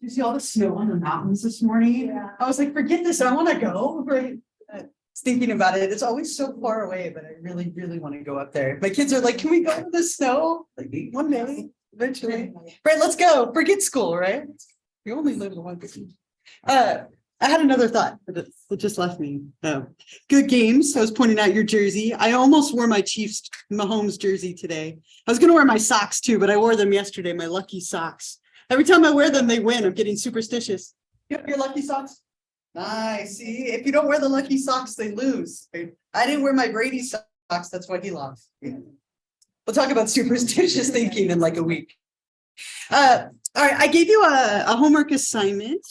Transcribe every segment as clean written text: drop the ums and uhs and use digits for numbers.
You see all the snow on the mountains this morning? Yeah. I was like, forget this, I want to go. Right? Thinking about it, it's always so far away, but I really, really want to go up there. My kids are like, can we go to the snow? Like one day, eventually. Right, let's go. Forget school, right? You only live in one thing. I had another thought, but it just left me. Good games. I was pointing out your jersey. I almost wore my Chiefs Mahomes jersey today. I was going to wear my socks too, but I wore them yesterday, my lucky socks. Every time I wear them, they win. I'm getting superstitious. Yep, your lucky socks. Nice. See, if you don't wear the lucky socks, they lose. I didn't wear my Brady socks. That's why he lost. We'll talk about superstitious thinking in like a week. All right, I gave you a homework assignment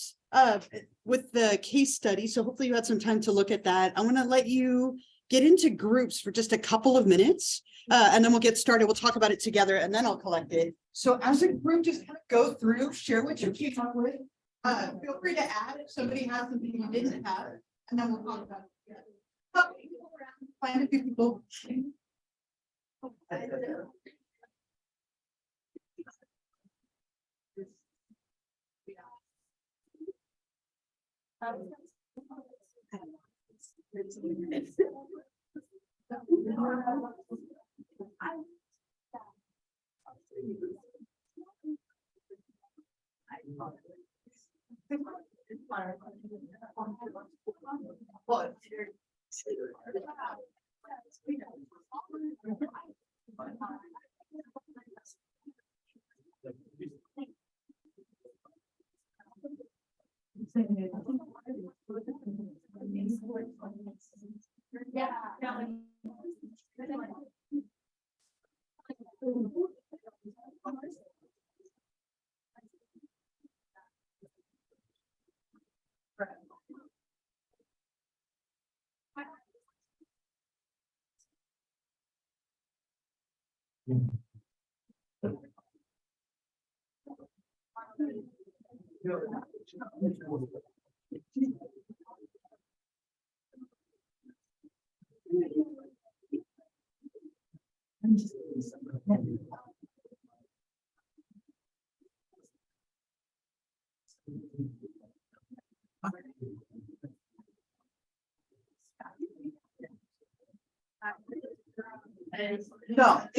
with the case study. So hopefully you had some time to look at that. I want to let you get into groups for just a couple of minutes, and then we'll get started. We'll talk about it together, and then I'll collect it. So as a group, just kind of go through, share what you came up with. Feel free to add if somebody has something you didn't have, and then we'll talk about it together. Find a few people. No.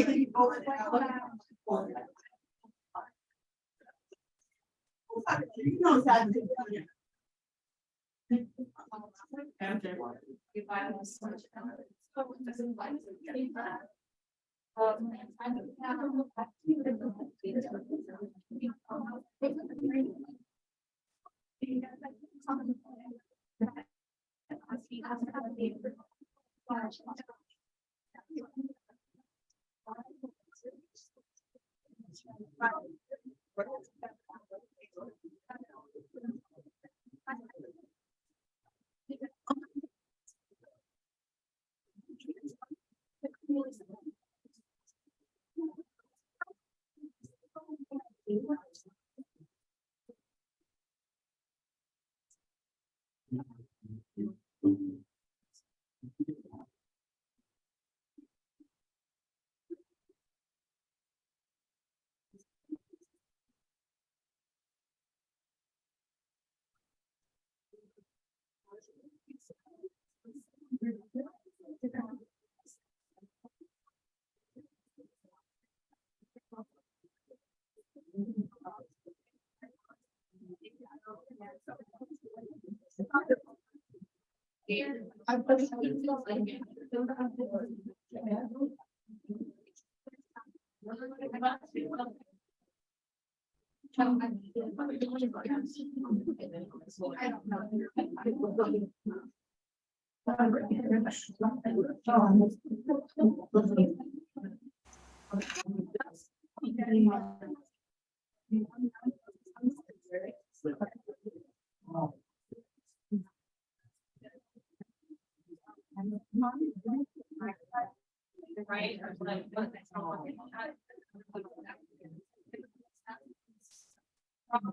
Most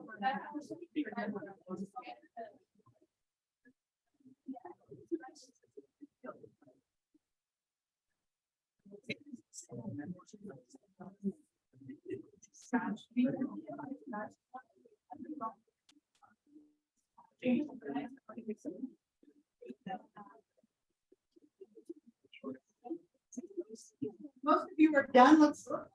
of you are done. Let's look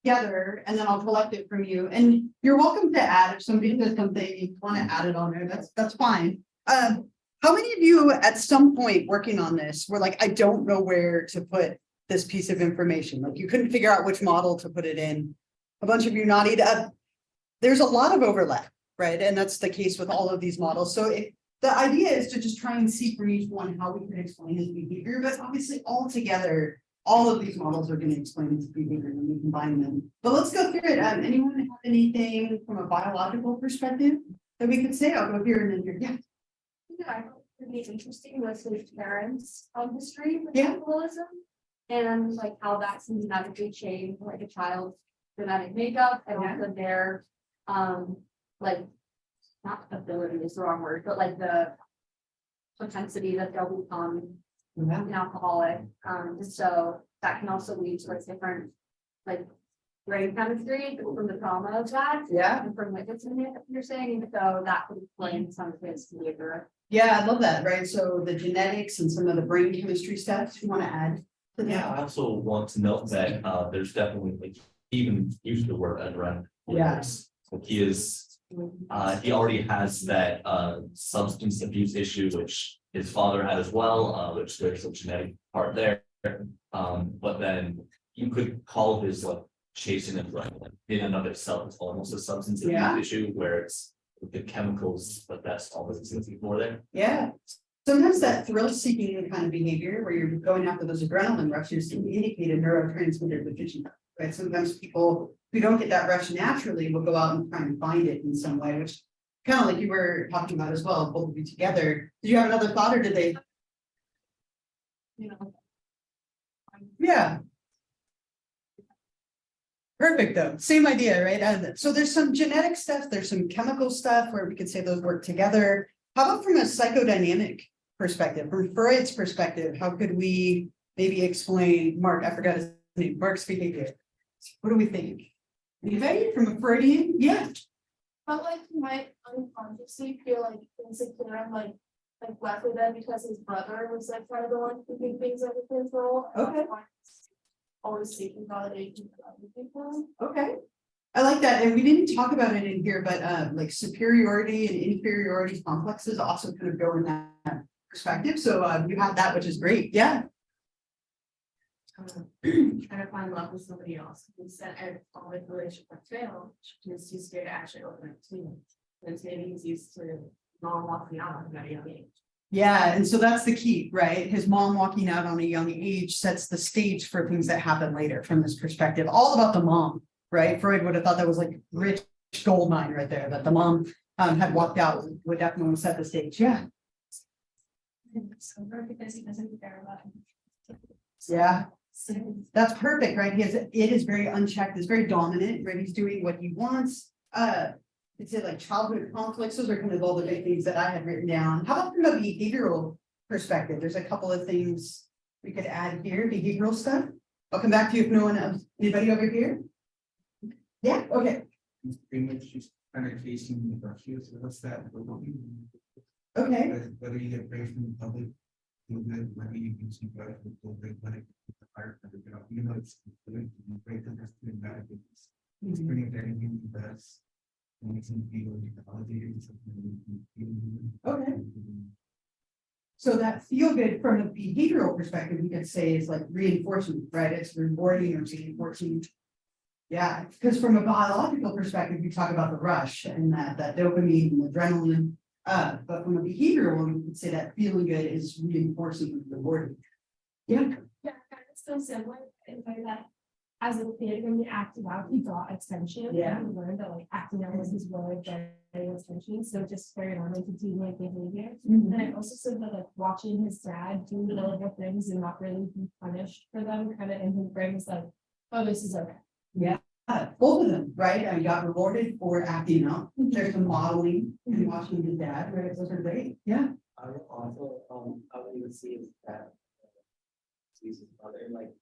together and then I'll collect it from you. And you're welcome to add if somebody says something you want to add it on there. That's fine. How many of you at some point working on this were like, I don't know where to put this piece of information? Like you couldn't figure out which model to put it in. A bunch of you nodded. There's a lot of overlap, right? And that's the case with all of these models. So the idea is to just try and see from each one how we can explain his behavior, but obviously all together, all of these models are going to explain his behavior when we combine them. But let's go through it. Anyone have anything from a biological perspective that we could say? I'll go here and then here. Yeah. Yeah, I thought it would be interesting was his parents' history with Yeah. alcoholism and like how that systematically changed like a child's genetic makeup and also their like not ability is the wrong word, but like the propensity that they'll become an alcoholic. So that can also lead to like different like brain chemistry from the trauma of that. Yeah. And from like it's you're saying, so that could explain some of his behavior. Yeah, I love that, right? So the genetics and some of the brain chemistry stuff you want to add to that? Yeah, I also want to note that there's definitely like even used the word around. Yeah. So he already has that substance abuse issue, which his father had as well, which there's a genetic part there. But then you could call his like chasing and running in and of itself is almost a substance abuse Yeah. issue where it's the chemicals, but that's all that's looking for there. Yeah. Sometimes that thrill-seeking kind of behavior where you're going after those adrenaline rushes can indicate a neurotransmitter deficiency, right? Sometimes people who don't get that rush naturally will go out and try and find it in some way, which kind of like you were talking about as well, both of you together. Did you have another thought or did they? Yeah. Perfect though, same idea, right? So there's some genetic stuff, there's some chemical stuff where we could say those work together. How about from a psychodynamic perspective, from Freud's perspective, how could we maybe explain Mark, I forgot his name, Mark's behavior? What do we think? Anybody from a Freudian? Yeah. But like you might unconsciously feel like insecure and like left with them because his brother was like kind of the one keeping things under control. And Okay. that's why he's always seeking validation from other people. Okay. I like that. And we didn't talk about it in here, but like superiority and inferiority complexes also kind of go in that perspective. So you have that, which is great. Yeah. Trying to find love with somebody else. He said every solid relationship that failed, because he's scared to actually open up to him. And maybe he's used to non walking out at a very young age. Yeah, and so that's the key, right? His mom walking out on a young age sets the stage for things that happen later from this perspective, all about the mom, right? Freud would have thought that was like rich gold mine right there, that the mom had walked out would definitely set the stage. Yeah. So because he doesn't care about him. Yeah. That's perfect, right? It is very unchecked, it's very dominant, right? He's doing what he wants. It's like childhood conflicts, those are kind of all the big things that I had written down. How about from a behavioral perspective? There's a couple of things we could add here, behavioral stuff. I'll come back to you if no one else, anybody over here? Yeah, okay. Pretty much just kind of chasing the brushes, what's that? Okay, Whether you get praise from the public, whether you can see better with like the fire, you know, it's great that that's doing bad. It's bringing that in the best. And it's in people validated something. Okay. So that feel good from a behavioral perspective, we could say is like reinforcement, right? It's rewarding or reinforcing. Yeah, because from a biological perspective, we talk about the rush and that dopamine and adrenaline. But from a behavioral one, we could say that feeling good is reinforcing and rewarding. Yeah. Yeah, kind of still similar in the way that as a kid, when he acted out, he got attention. Yeah. And he learned that like acting out was his way of getting attention. So just carried on into like behavior. And I also said that like watching his dad do little things and not really be punished for them kind of in his brain was like, oh, this is okay. Yeah. both of them, right? I got rewarded for acting up. There's some modeling and watching his dad, right? Those are great. Yeah. I would also, I would even see is that. Sees his brother, like.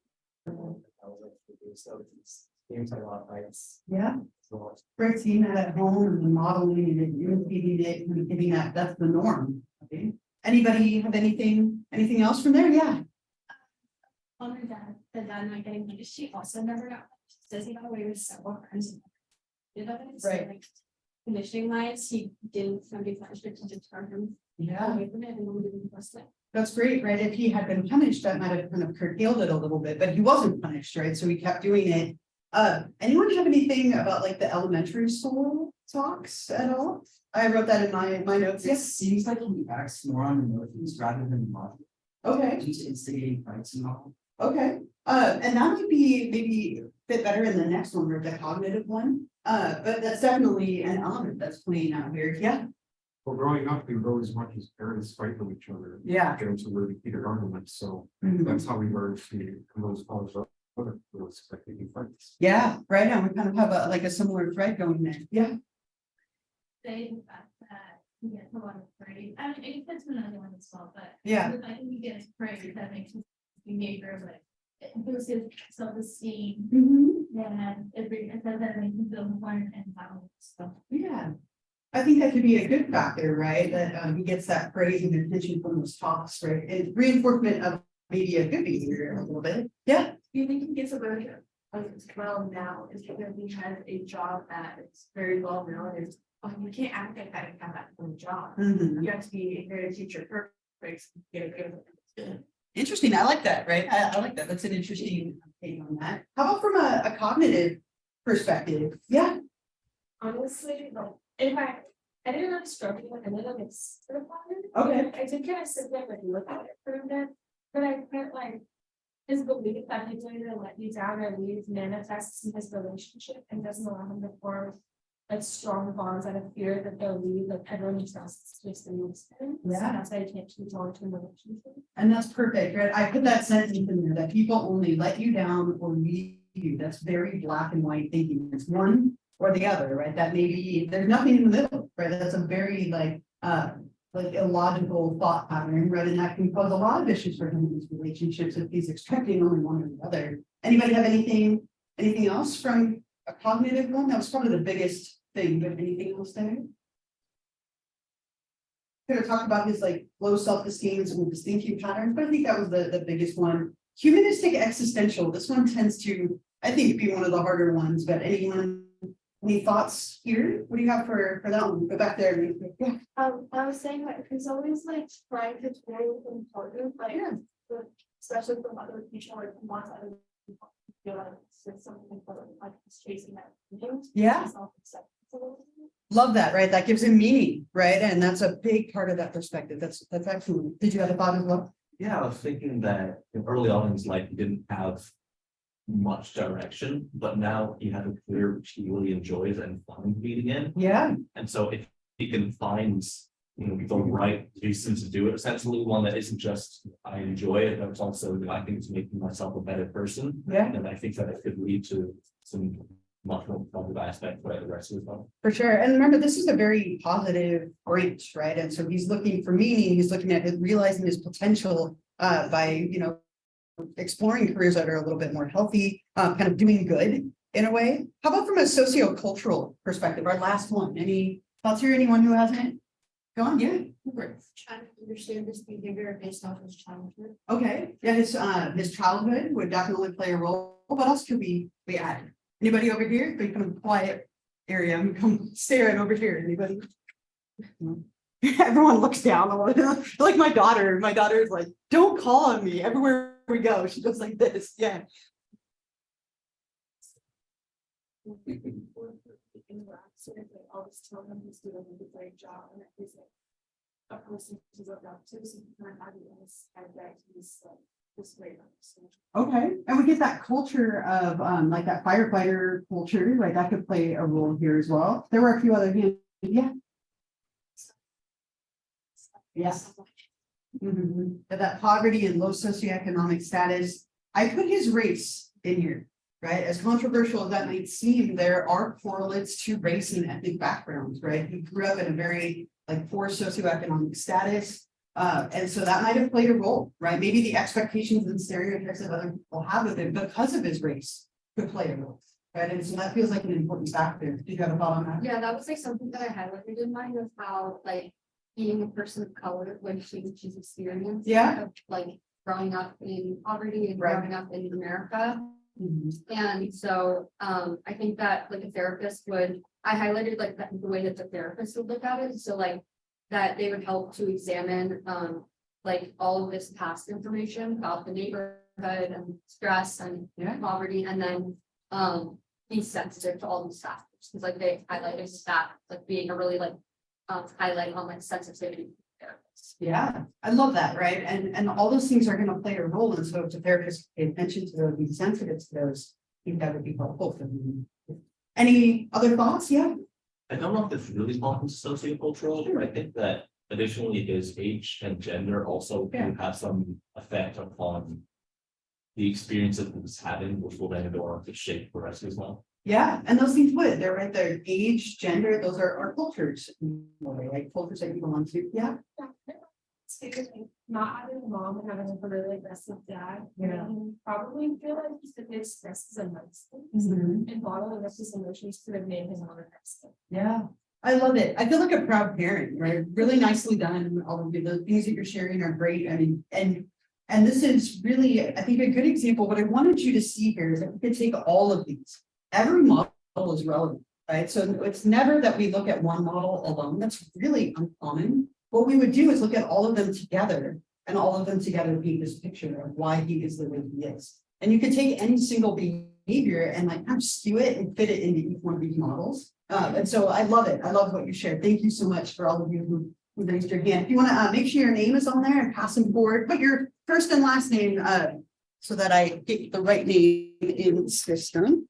I was like, so it's games like a lot of fights. Yeah. So Great seeing that at home and modeling and imitating it and giving that's the norm. Okay. Anybody have anything else from there? Yeah. On her dad, the dad not getting punished, she also never got punished. Says he got away with several crimes. Right. Like, conditioning wise, he didn't be punished to deter him Yeah. away from it and then didn't trust it. That's great, right? If he had been punished, that might have kind of curtailed it a little bit, but he wasn't punished, right? So he kept doing it. Anyone have anything about like the elementary school talks at all? I wrote that in my notes. it Yes. seems like he acts more on emotions rather than logic. Okay. He's instigating fights and all. Okay, and that might be maybe fit better in the next one or the cognitive one. But that's definitely an element that's playing out here. Yeah. Well, growing up, we would always watch his parents fight with each other. Yeah. Get into really heated arguments, so Mhm. that's how we learned to those calls up. Those expecting fights. Yeah, right now we kind of have a similar thread going there. Yeah. They, the fact that he gets a lot of praise. I mean, it depends on another one as well, but. Yeah. I think he gets praise that makes his behavior like, it boosts his self-esteem. Mm-hmm. And it says that it makes him feel more and balanced, so. Yeah. I think that could be a good factor, right? That he gets that praise and attention from those talks, right? And reinforcement of maybe a good behavior a little bit. Yeah. Do you think he gets away with it as well now is because he has a job that is very well known is, you can't act like that and have that from a job. Mhm. You have to be a very teacher perfect. Get a good. Interesting. I like that, right? I like that. That's an interesting take on that. How about from a cognitive perspective? Yeah. Honestly, like, if I didn't really struggle with any of it's sort of hard. Okay. I did kind of sit there and look at it for a bit, but I felt like his belief that he's going to let you down or leave manifests in his relationship and doesn't allow him to form like strong bonds out of fear that they'll leave, like everyone trusts just the needs him. So Yeah. that's why I can't keep long-term relationship. And that's perfect, right? I put that sentence in there that people only let you down or leave you. That's very black and white thinking. It's one or the other, right? That maybe there's nothing in the middle, right? That's a very like illogical thought pattern, right? And that can cause a lot of issues for him in his relationships if he's expecting only one or the other. Anybody have anything else from a cognitive one? That was probably the biggest thing, but anything else there? Kind of talk about his like low self-esteem and some distinctive patterns, but I think that was the biggest one. Humanistic existential. This one tends to, I think, be one of the harder ones, but any thoughts here? What do you have for that one? Go back there. Yeah. I was saying that he's always like trying to very important, like, especially from other people, like wants other people to feel like it's something important, like he's chasing that. Yeah. Self-acceptance a little bit. Love that, right? That gives him meaning, right? And that's a big part of that perspective. That's excellent. Did you have a thought as well? Yeah, I was thinking that early on in his life, he didn't have much direction, but now he has a career which he really enjoys and finds meaning in. Yeah. And so if he can find, the right reason to do it, essentially one that isn't just I enjoy it, but it's also I think it's making myself a better person. Yeah. And I think that it could lead to some much more positive aspect for the rest of his life. For sure. And remember, this is a very positive branch, right? And so he's looking for meaning, he's looking at realizing his potential by, exploring careers that are a little bit more healthy, kind of doing good in a way. How about from a socio-cultural perspective, our last one? Any thoughts here? Anyone who hasn't? Go on, yeah. Trying to understand this behavior based off his childhood. Okay, yeah, his childhood would definitely play a role. What else could we add? Anybody over here? Become a quiet area and come staring over here. Anybody? Everyone looks down a little. Like my daughter. My daughter's like, don't call on me everywhere we go. She goes like this. Yeah. Always tell him he's doing a great job and that he's like a person to look up to, so he can have that he's like this great person. Okay, and we get that culture of like that firefighter culture, right? That could play a role here as well. There were a few other hands. Yeah. Yes. Mhm. That poverty and low socioeconomic status. I put his race in here. right? As controversial as that might seem, there are correlates to race and ethnic backgrounds, right? He grew up in a very like poor socioeconomic status. And so that might have played a role, right? Maybe the expectations and stereotypes that other people have of him because of his race could play a role, right? And so that feels like an important factor. Do you have a thought on that? Yeah, that was like something that I highlighted in mine of how like being a person of color when she's experienced. Yeah. Of, like growing up in poverty and Right. growing up in America. Mhm. And so I think that like a therapist would, I highlighted like the way that the therapist would look at it. So like that they would help to examine like all of this past information about the neighborhood and stress and Yeah. poverty, and then be sensitive to all these factors. Because like they highlighted that like being a really like highlight on like sensitivity therapists. Yeah, I love that, right? And all those things are gonna play a role, and so if the therapist pay attention to those, be sensitive to those, I think that would be helpful for them. Any other thoughts? Yeah. I don't know if it's really falls into sociocultural, but I think that additionally his age and gender also can have some effect upon the experience that he was having, which will then go on to shape the rest as well. Yeah, and those things would, they're right there, age, gender, those are our cultures, like cultures that you belong to, yeah. Not having a mom and having a really aggressive dad. Yeah. Probably feel like just the big stresses and things. And bottling up his emotions could have made him more aggressive. Yeah, I love it. I feel like a proud parent, right? Really nicely done. All of you, the things that you're sharing are great. I mean, and this is really, I think, a good example. What I wanted you to see here is that we could take all of these. Every model is relevant, right? So it's never that we look at one model alone. That's really uncommon. What we would do is look at all of them together, and all of them together paint this picture of why he is the way he is. And you can take any single behavior and like kind of skew it and fit it into each one of these models. And so I love it. I love what you shared. Thank you so much for all of you who raised your hand. If you want to make sure your name is on there and pass them forward, put your first and last name so that I get the right name in the system.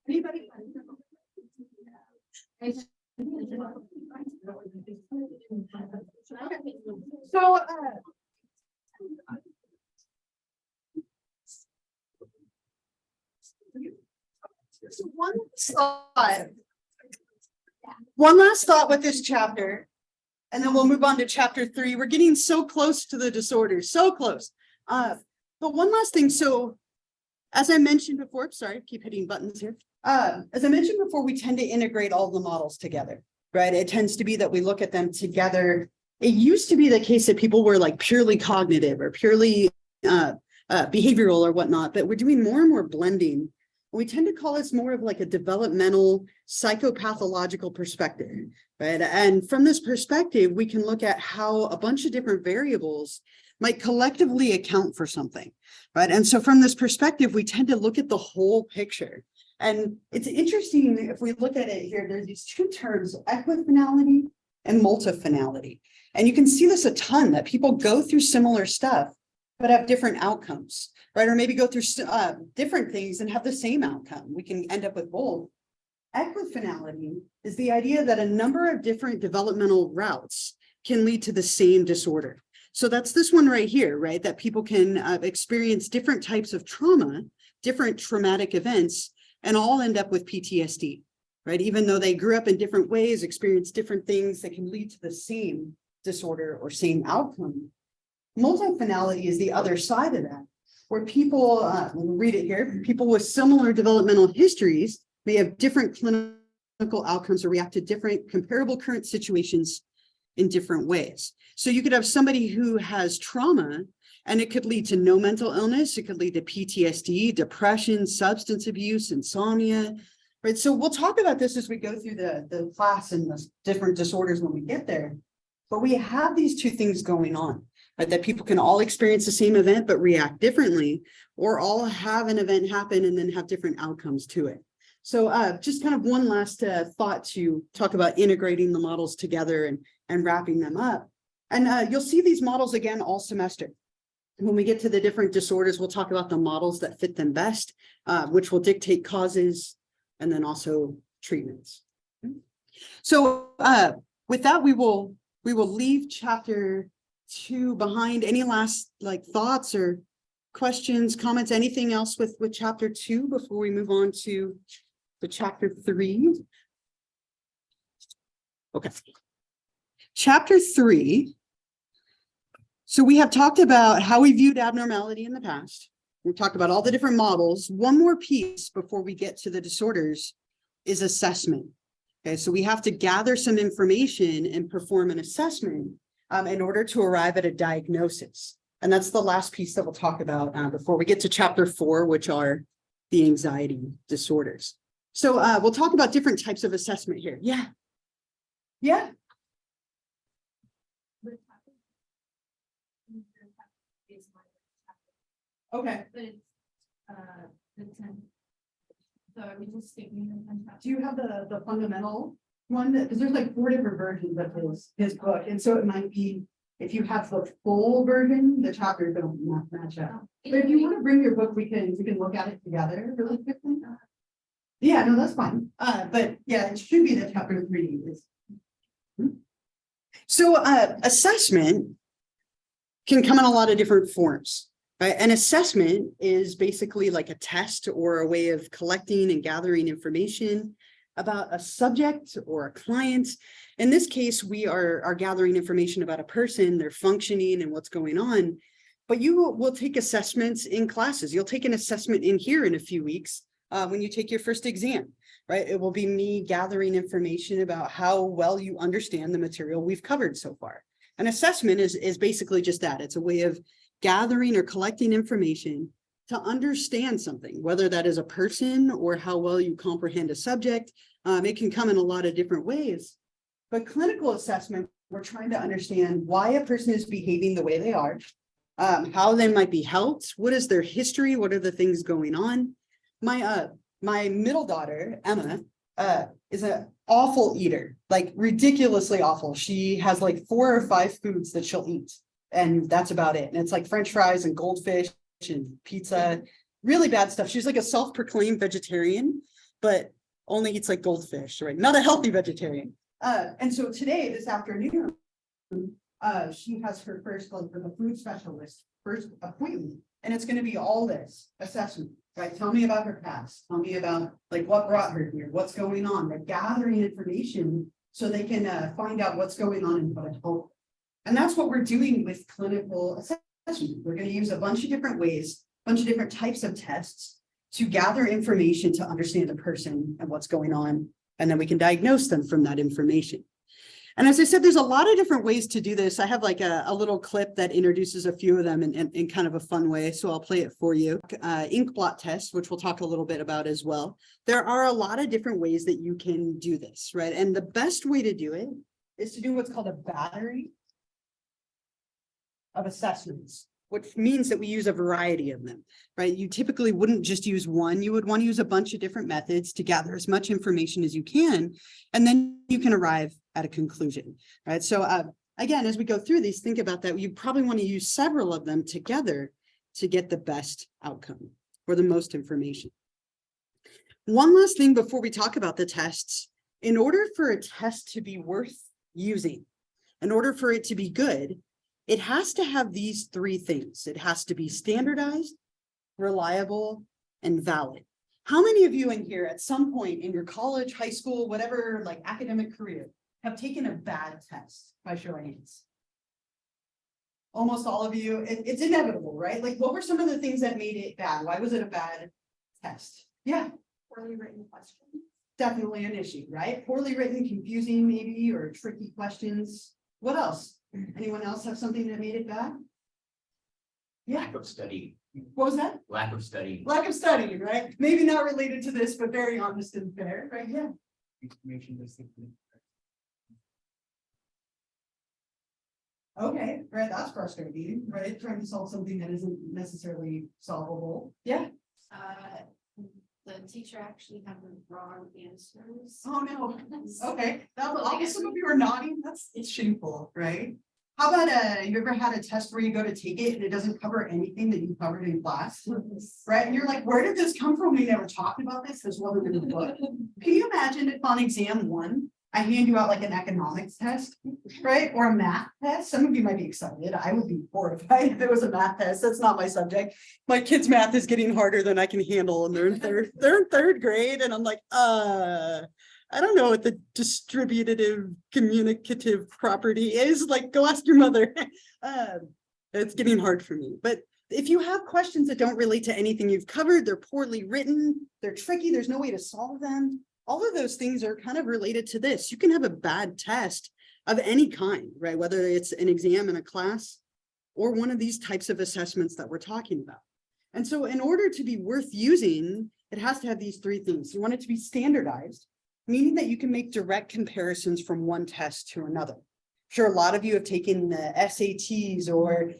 Anybody? So, one last thought with this chapter, and then we'll move on to chapter 3. We're getting so close to the disorders, so close. But one last thing. So, as I mentioned before, sorry, I keep hitting buttons here. As I mentioned before, we tend to integrate all the models together, right? It tends to be that we look at them together. It used to be the case that people were like purely cognitive or purely behavioral or whatnot, but we're doing more and more blending. We tend to call this more of like a developmental psychopathological perspective, right? And from this perspective, we can look at how a bunch of different variables might collectively account for something, right? And so from this perspective, we tend to look at the whole picture. And it's interesting if we look at it here, there's these two terms, equifinality and multifinality. And you can see this a ton, that people go through similar stuff, but have different outcomes, right? Or maybe go through different things and have the same outcome. We can end up with both. Equifinality is the idea that a number of different developmental routes can lead to the same disorder. So that's this one right here, right? That people can experience different types of trauma, different traumatic events, and all end up with PTSD, right? Even though they grew up in different ways, experienced different things that can lead to the same disorder or same outcome. Multifinality is the other side of that, where people, we'll read it here, people with similar developmental histories may have different clinical outcomes or react to different comparable current situations in different ways. So you could have somebody who has trauma And it could lead to no mental illness. It could lead to PTSD, depression, substance abuse, insomnia, right? So we'll talk about this as we go through the class and the different disorders when we get there. But we have these two things going on, right? That people can all experience the same event, but react differently, or all have an event happen and then have different outcomes to it. So just kind of one last thought to talk about integrating the models together and wrapping them up. And you'll see these models again all semester. When we get to the different disorders, we'll talk about the models that fit them best, which will dictate causes and then also treatments. So with that, we will leave chapter 2 behind. Any last thoughts or questions, comments, anything else with chapter 2 before we move on to the chapter 3? Okay. Chapter 3. So we have talked about how we viewed abnormality in the past. We've talked about all the different models. One more piece before we get to the disorders is assessment. Okay, so we have to gather some information and perform an assessment in order to arrive at a diagnosis. And that's the last piece that we'll talk about before we get to chapter 4, which are the anxiety disorders. So we'll talk about different types of assessment here. Yeah. Yeah. Okay. But it's, the 10. So are we just sticking in? Do you have the fundamental one? Because there's 4 different versions of his book. And so it might be, if you have the full version, the chapters don't match up. But if you want to bring your book, we can look at it together really quickly. Yeah, no, that's fine. But yeah, it should be the chapter 3. So assessment can come in a lot of different forms. Right? An assessment is basically like a test or a way of collecting and gathering information about a subject or a client. In this case, we are gathering information about a person, their functioning and what's going on. But you will take assessments in classes. You'll take an assessment in here in a few weeks when you take your first exam, right? It will be me gathering information about how well you understand the material we've covered so far. An assessment is basically just that. It's a way of gathering or collecting information to understand something, whether that is a person or how well you comprehend a subject. It can come in a lot of different ways. But clinical assessment, we're trying to understand why a person is behaving the way they are, how they might be helped, what is their history, what are the things going on. My middle daughter, Emma, is an awful eater, ridiculously awful. She has 4 or 5 foods that she'll eat. And that's about it. And it's French fries and goldfish and pizza, really bad stuff. She's a self-proclaimed vegetarian, but only eats goldfish, right? Not a healthy vegetarian. And so today, this afternoon, she has her first, for the food specialist, first appointment. And it's going to be all this assessment, right? Tell me about her past. Tell me about what brought her here, what's going on. They're gathering information so they can find out what's going on and what to help. And that's what we're doing with clinical assessment. We're going to use a bunch of different ways, a bunch of different types of tests to gather information to understand a person and what's going on. And then we can diagnose them from that information. And as I said, there's a lot of different ways to do this. I have a little clip that introduces a few of them in kind of a fun way. So I'll play it for you. Ink blot test, which we'll talk a little bit about as well. There are a lot of different ways that you can do this, right? And the best way to do it is to do what's called a battery of assessments, which means that we use a variety of them, right? You typically wouldn't just use one. You would want to use a bunch of different methods to gather as much information as you can, and then you can arrive at a conclusion, right? So again, as we go through these, think about that. You probably want to use several of them together to get the best outcome or the most information. One last thing before we talk about the tests, in order for a test to be worth using, in order for it to be good, it has to have these 3 things. It has to be standardized, reliable, and valid. How many of you in here at some point in your college, high school, whatever academic career have taken a bad test by show of hands? Almost all of you. It's inevitable, right? What were some of the things that made it bad? Why was it a bad test? Yeah. Poorly written questions. Definitely an issue, right? Poorly written, confusing maybe, or tricky questions. What else? Anyone else have something that made it bad? Yeah, lack of study, what was that? lack of study. Lack of study, right? Maybe not related to this, but very honest and fair, right? Yeah. Information is simply. Okay, right, that's frustrating, right? Trying to solve something that isn't necessarily solvable. Yeah. The teacher actually had the wrong answers. Oh, no. Okay, that was, some of you are nodding, it's shameful, right? How about, you ever had a test where you go to take it and it doesn't cover anything that you covered in class? Right, and you're like, where did this come from? We never talked about this, this wasn't in the book. Can you imagine if on exam 1, I hand you out like an economics test, right? Or a math test? Some of you might be excited. I would be horrified if it was a math test. That's not my subject. My kids' math is getting harder than I can handle, and they're in third grade, and I'm like, I don't know what the distributive communicative property is. Like, go ask your mother. It's getting hard for me. But if you have questions that don't relate to anything you've covered, they're poorly written, they're tricky, there's no way to solve them. All of those things are kind of related to this. You can have a bad test of any kind, right? Whether it's an exam in a class or one of these types of assessments that we're talking about. And so in order to be worth using, it has to have these 3 things. You want it to be standardized, meaning that you can make direct comparisons from one test to another. Sure, a lot of you have taken the SATs or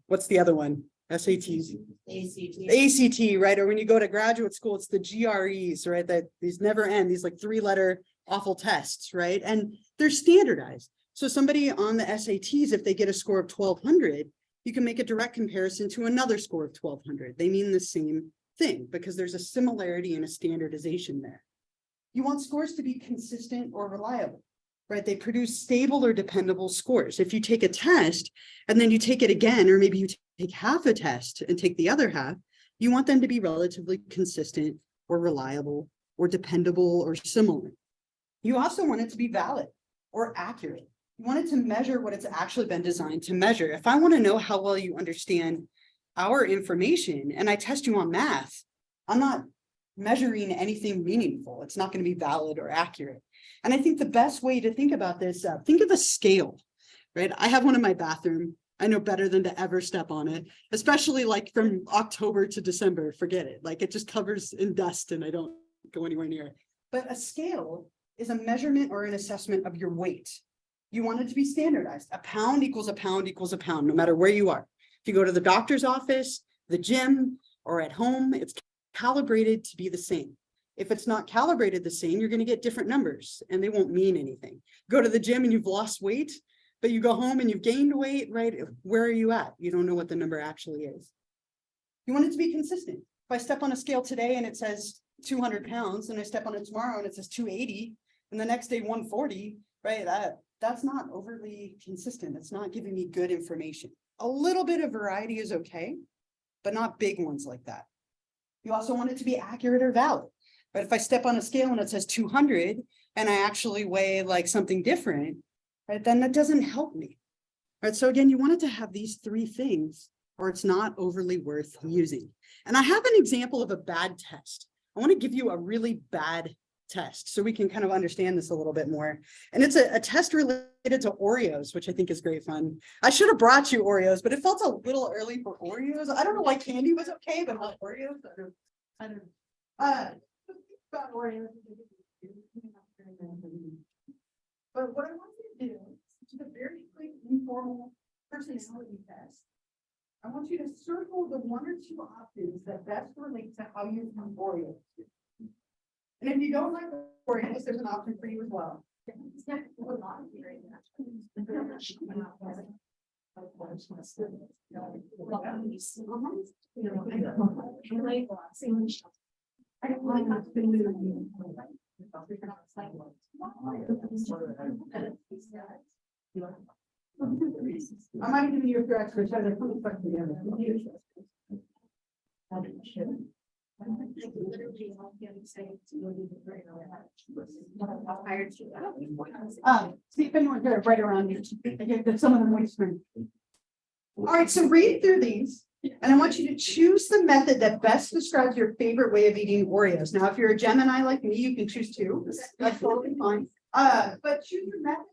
what's the other one? SATs. ACT, right? Or when you go to graduate school, it's the GREs, right? That these never end, these like 3-letter awful tests, right? And they're standardized. So somebody on the SATs, if they get a score of 1200, you can make a direct comparison to another score of 1200. They mean the same thing because there's a similarity and a standardization there. You want scores to be consistent or reliable, right? They produce stable or dependable scores. If you take a test and then you take it again, or maybe you take half a test and take the other half, you want them to be relatively consistent or reliable or dependable or similar. You also want it to be valid or accurate. You want it to measure what it's actually been designed to measure. If I want to know how well you understand our information and I test you on math, I'm not measuring anything meaningful. It's not going to be valid or accurate. And I think the best way to think about this, think of a scale, right? I have one in my bathroom. I know better than to ever step on it, especially like from October to December, forget it. Like it just covers in dust and I don't go anywhere near it. But a scale is a measurement or an assessment of your weight. You want it to be standardized. A pound equals a pound equals a pound, no matter where you are. If you go to the doctor's office, the gym, or at home, it's calibrated to be the same. If it's not calibrated the same, you're going to get different numbers and they won't mean anything. Go to the gym and you've lost weight, but you go home and you've gained weight, right? Where are you at? You don't know what the number actually is. You want it to be consistent. If I step on a scale today and it says 200 pounds and I step on it tomorrow and it says 280 and the next day 140, right? That's not overly consistent. It's not giving me good information. A little bit of variety is okay, but not big ones like that. You also want it to be accurate or valid. But if I step on a scale and it says 200 and I actually weigh like something different, right, then that doesn't help me. Right. So again, you want it to have these 3 things or it's not overly worth using. And I have an example of a bad test. I want to give you a really bad test so we can kind of understand this a little bit more. And it's a test related to Oreos, which I think is great fun. I should have brought you Oreos, but it felt a little early for Oreos. I don't know why candy was okay, but not Oreos. I don't know. About Oreos. But what I want you to do is just a very quick informal personality test. I want you to circle the 1 or 2 options that best relate to how you do Oreos. And if you don't like Oreos, there's an option for you as well. I might give you a few extra credit. See if anyone here right around you. Again, some of them waste screen. All right, so read through these, and I want you to choose the method that best describes your favorite way of eating Oreos. Now, if you're a Gemini like me, you can choose 2. That's totally fine. But choose your method.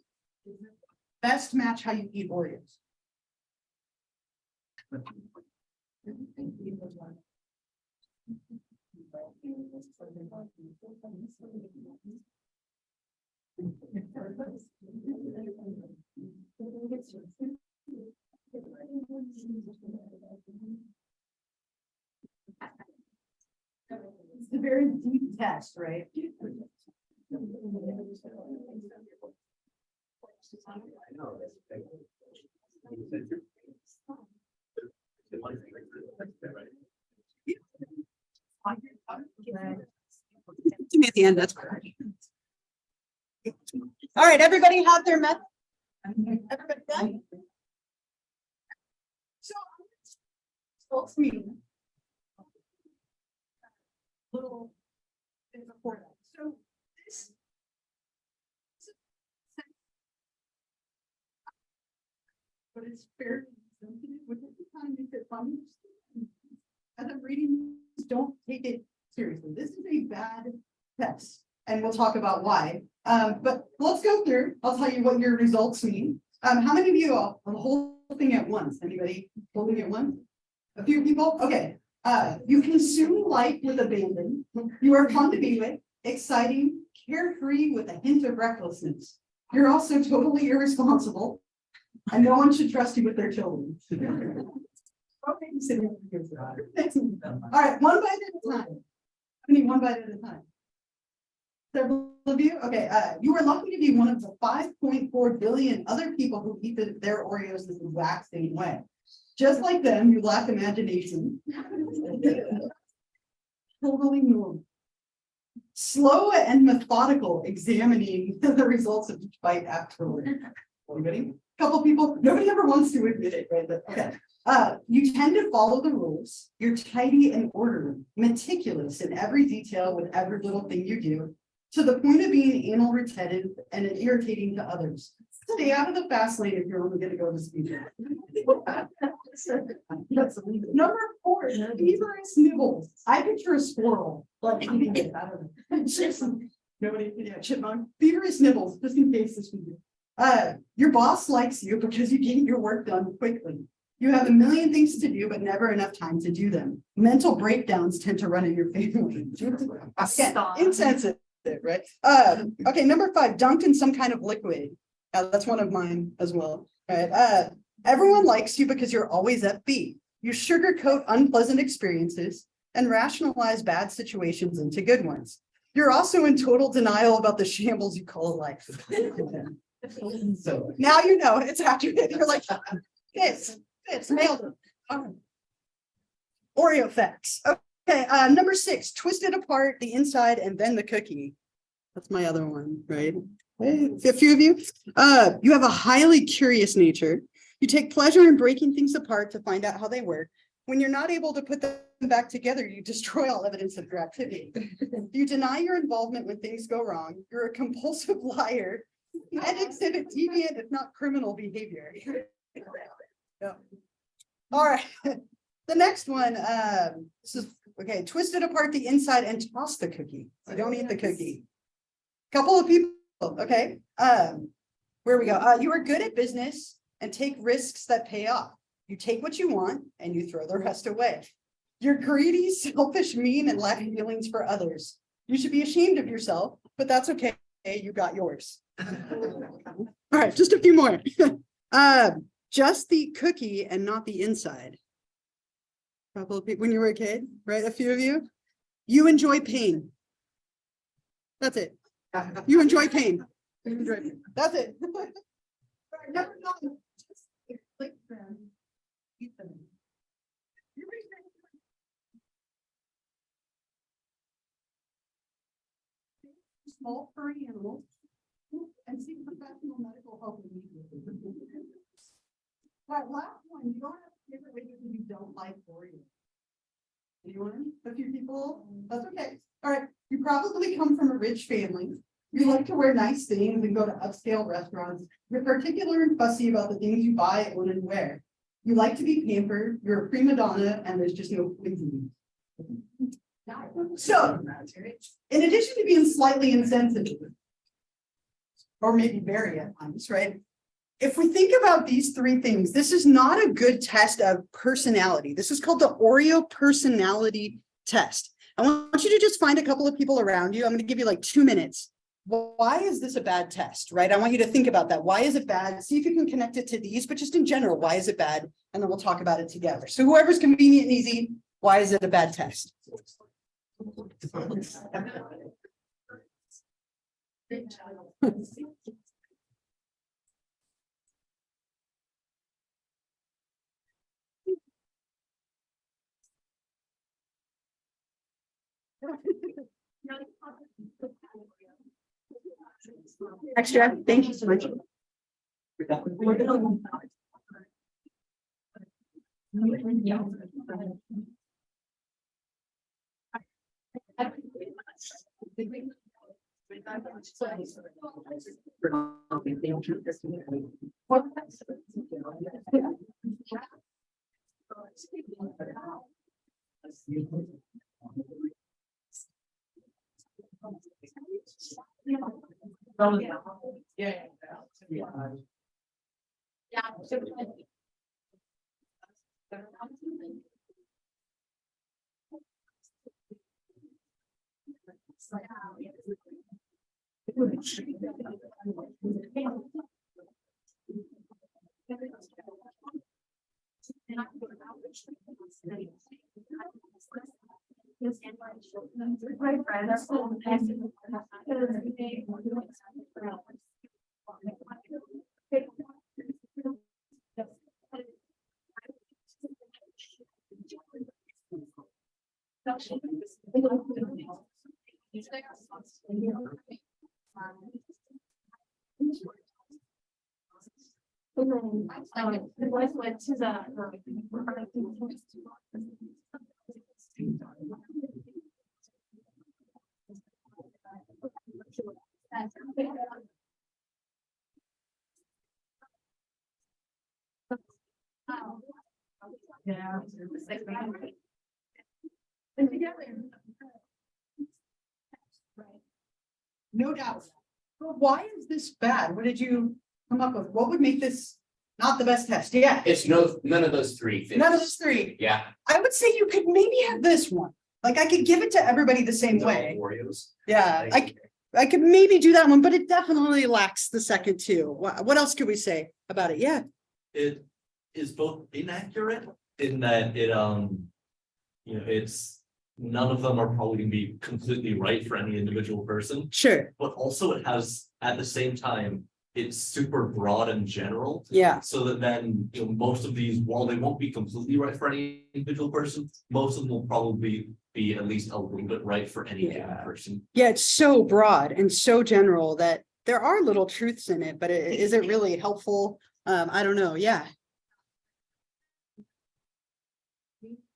Best match how you eat Oreos. It's a very deep test, right? To me at the end, that's correct. All right, everybody have their method? Everybody done? So, folks meeting. Little bit before that. So this. But it's fairly sensitive, which is kind of makes it funny. As I'm reading, don't take it seriously. This is a bad test, and we'll talk about why. But let's go through. I'll tell you what your results mean. How many of you are the whole thing at once? Anybody holding at once? A few people? Okay. You consume life with abandon. You are fun to be with, exciting, carefree with a hint of recklessness. You're also totally irresponsible, and no one should trust you with their children. Okay, all right, one bite at a time. I need one bite at a time. Several of you? Okay, you are lucky to be one of the 5.4 billion other people who eat their Oreos the exact same way. Just like them, you lack imagination. Totally normal. Slow and methodical examining the results of each bite afterward. Anybody? Couple people, nobody ever wants to admit it, right? But, okay. You tend to follow the rules. You're tidy and orderly, meticulous in every detail with every little thing you do, to the point of being anal retentive and irritating to others. Stay out of the fast lane if you're only going to go to speed. Number 4, feverish nibbles. I picture a squirrel, like eating it. I don't know. Nobody, yeah, chipmunk. Feverish nibbles, just in case this was you. Your boss likes you because you get your work done quickly. You have a million things to do, but never enough time to do them. Mental breakdowns tend to run in your family. Yeah, insensitive, right? Okay, number 5, dunked in some kind of liquid. That's one of mine as well. Right. Everyone likes you because you're always upbeat. You sugarcoat unpleasant experiences and rationalize bad situations into good ones. You're also in total denial about the shambles you call life. So now you know it's accurate. You're like, it's nailed it. Oh. Oreo facts. Okay, number 6, twisted apart the inside and then the cookie. That's my other one, right? A few of you. You have a highly curious nature. You take pleasure in breaking things apart to find out how they work. When you're not able to put them back together, you destroy all evidence of your activity. You deny your involvement when things go wrong. You're a compulsive liar and exhibit deviant, if not criminal, behavior. Yeah. All right. The next one, this is okay. Twisted apart the inside and toss the cookie. So don't eat the cookie. Couple of people. Okay. Where we go. You are good at business and take risks that pay off. You take what you want and you throw the rest away. You're greedy, selfish, mean, and lack feelings for others. You should be ashamed of yourself, but that's okay. You got yours. All right, just a few more. Just the cookie and not the inside. A couple of people when you were a kid, right? A few of you. You enjoy pain. That's it. You enjoy pain. That's it. Number 9. Just click them. Eat them. Small furry animals and seek professional medical help immediately. That last one, you don't have to give it away because you don't like Oreos. Anyone? A few people? That's okay. All right. You probably come from a rich family. You like to wear nice things and go to upscale restaurants. You're particular and fussy about the things you buy, own, and wear. You like to be pampered. You're a prima donna, and there's just no pleasing. So, in addition to being slightly insensitive, or maybe very at times, right? if we think about these three things, this is not a good test of personality. This is called the Oreo personality test. I want you to just find a couple of people around you. I'm going to give you like 2 minutes. Why is this a bad test, right? I want you to think about that. Why is it bad? See if you can connect it to these, but just in general, why is it bad? And then we'll talk about it together. So whoever's convenient and easy, why is it a bad test? Extra, thank you so much. No doubt. But why is this bad? What did you come up with? What would make this not the best test? Yeah, It's none of those three things. none of those three. Yeah. I would say you could maybe have this one. Like I could give it to everybody the same way. Oreos. Yeah, I could maybe do that one, but it definitely lacks the second two. What else could we say about it? Yeah. It is both inaccurate in that it, it's, none of them are probably gonna be completely right for any individual person, Sure. but also it has, at the same time, it's super broad and general. Yeah. So that then, most of these, while they won't be completely right for any individual person, most of them will probably be at least a little bit right for any given person. Yeah, it's so broad and so general that there are little truths in it, but is it really helpful? I don't know. Yeah.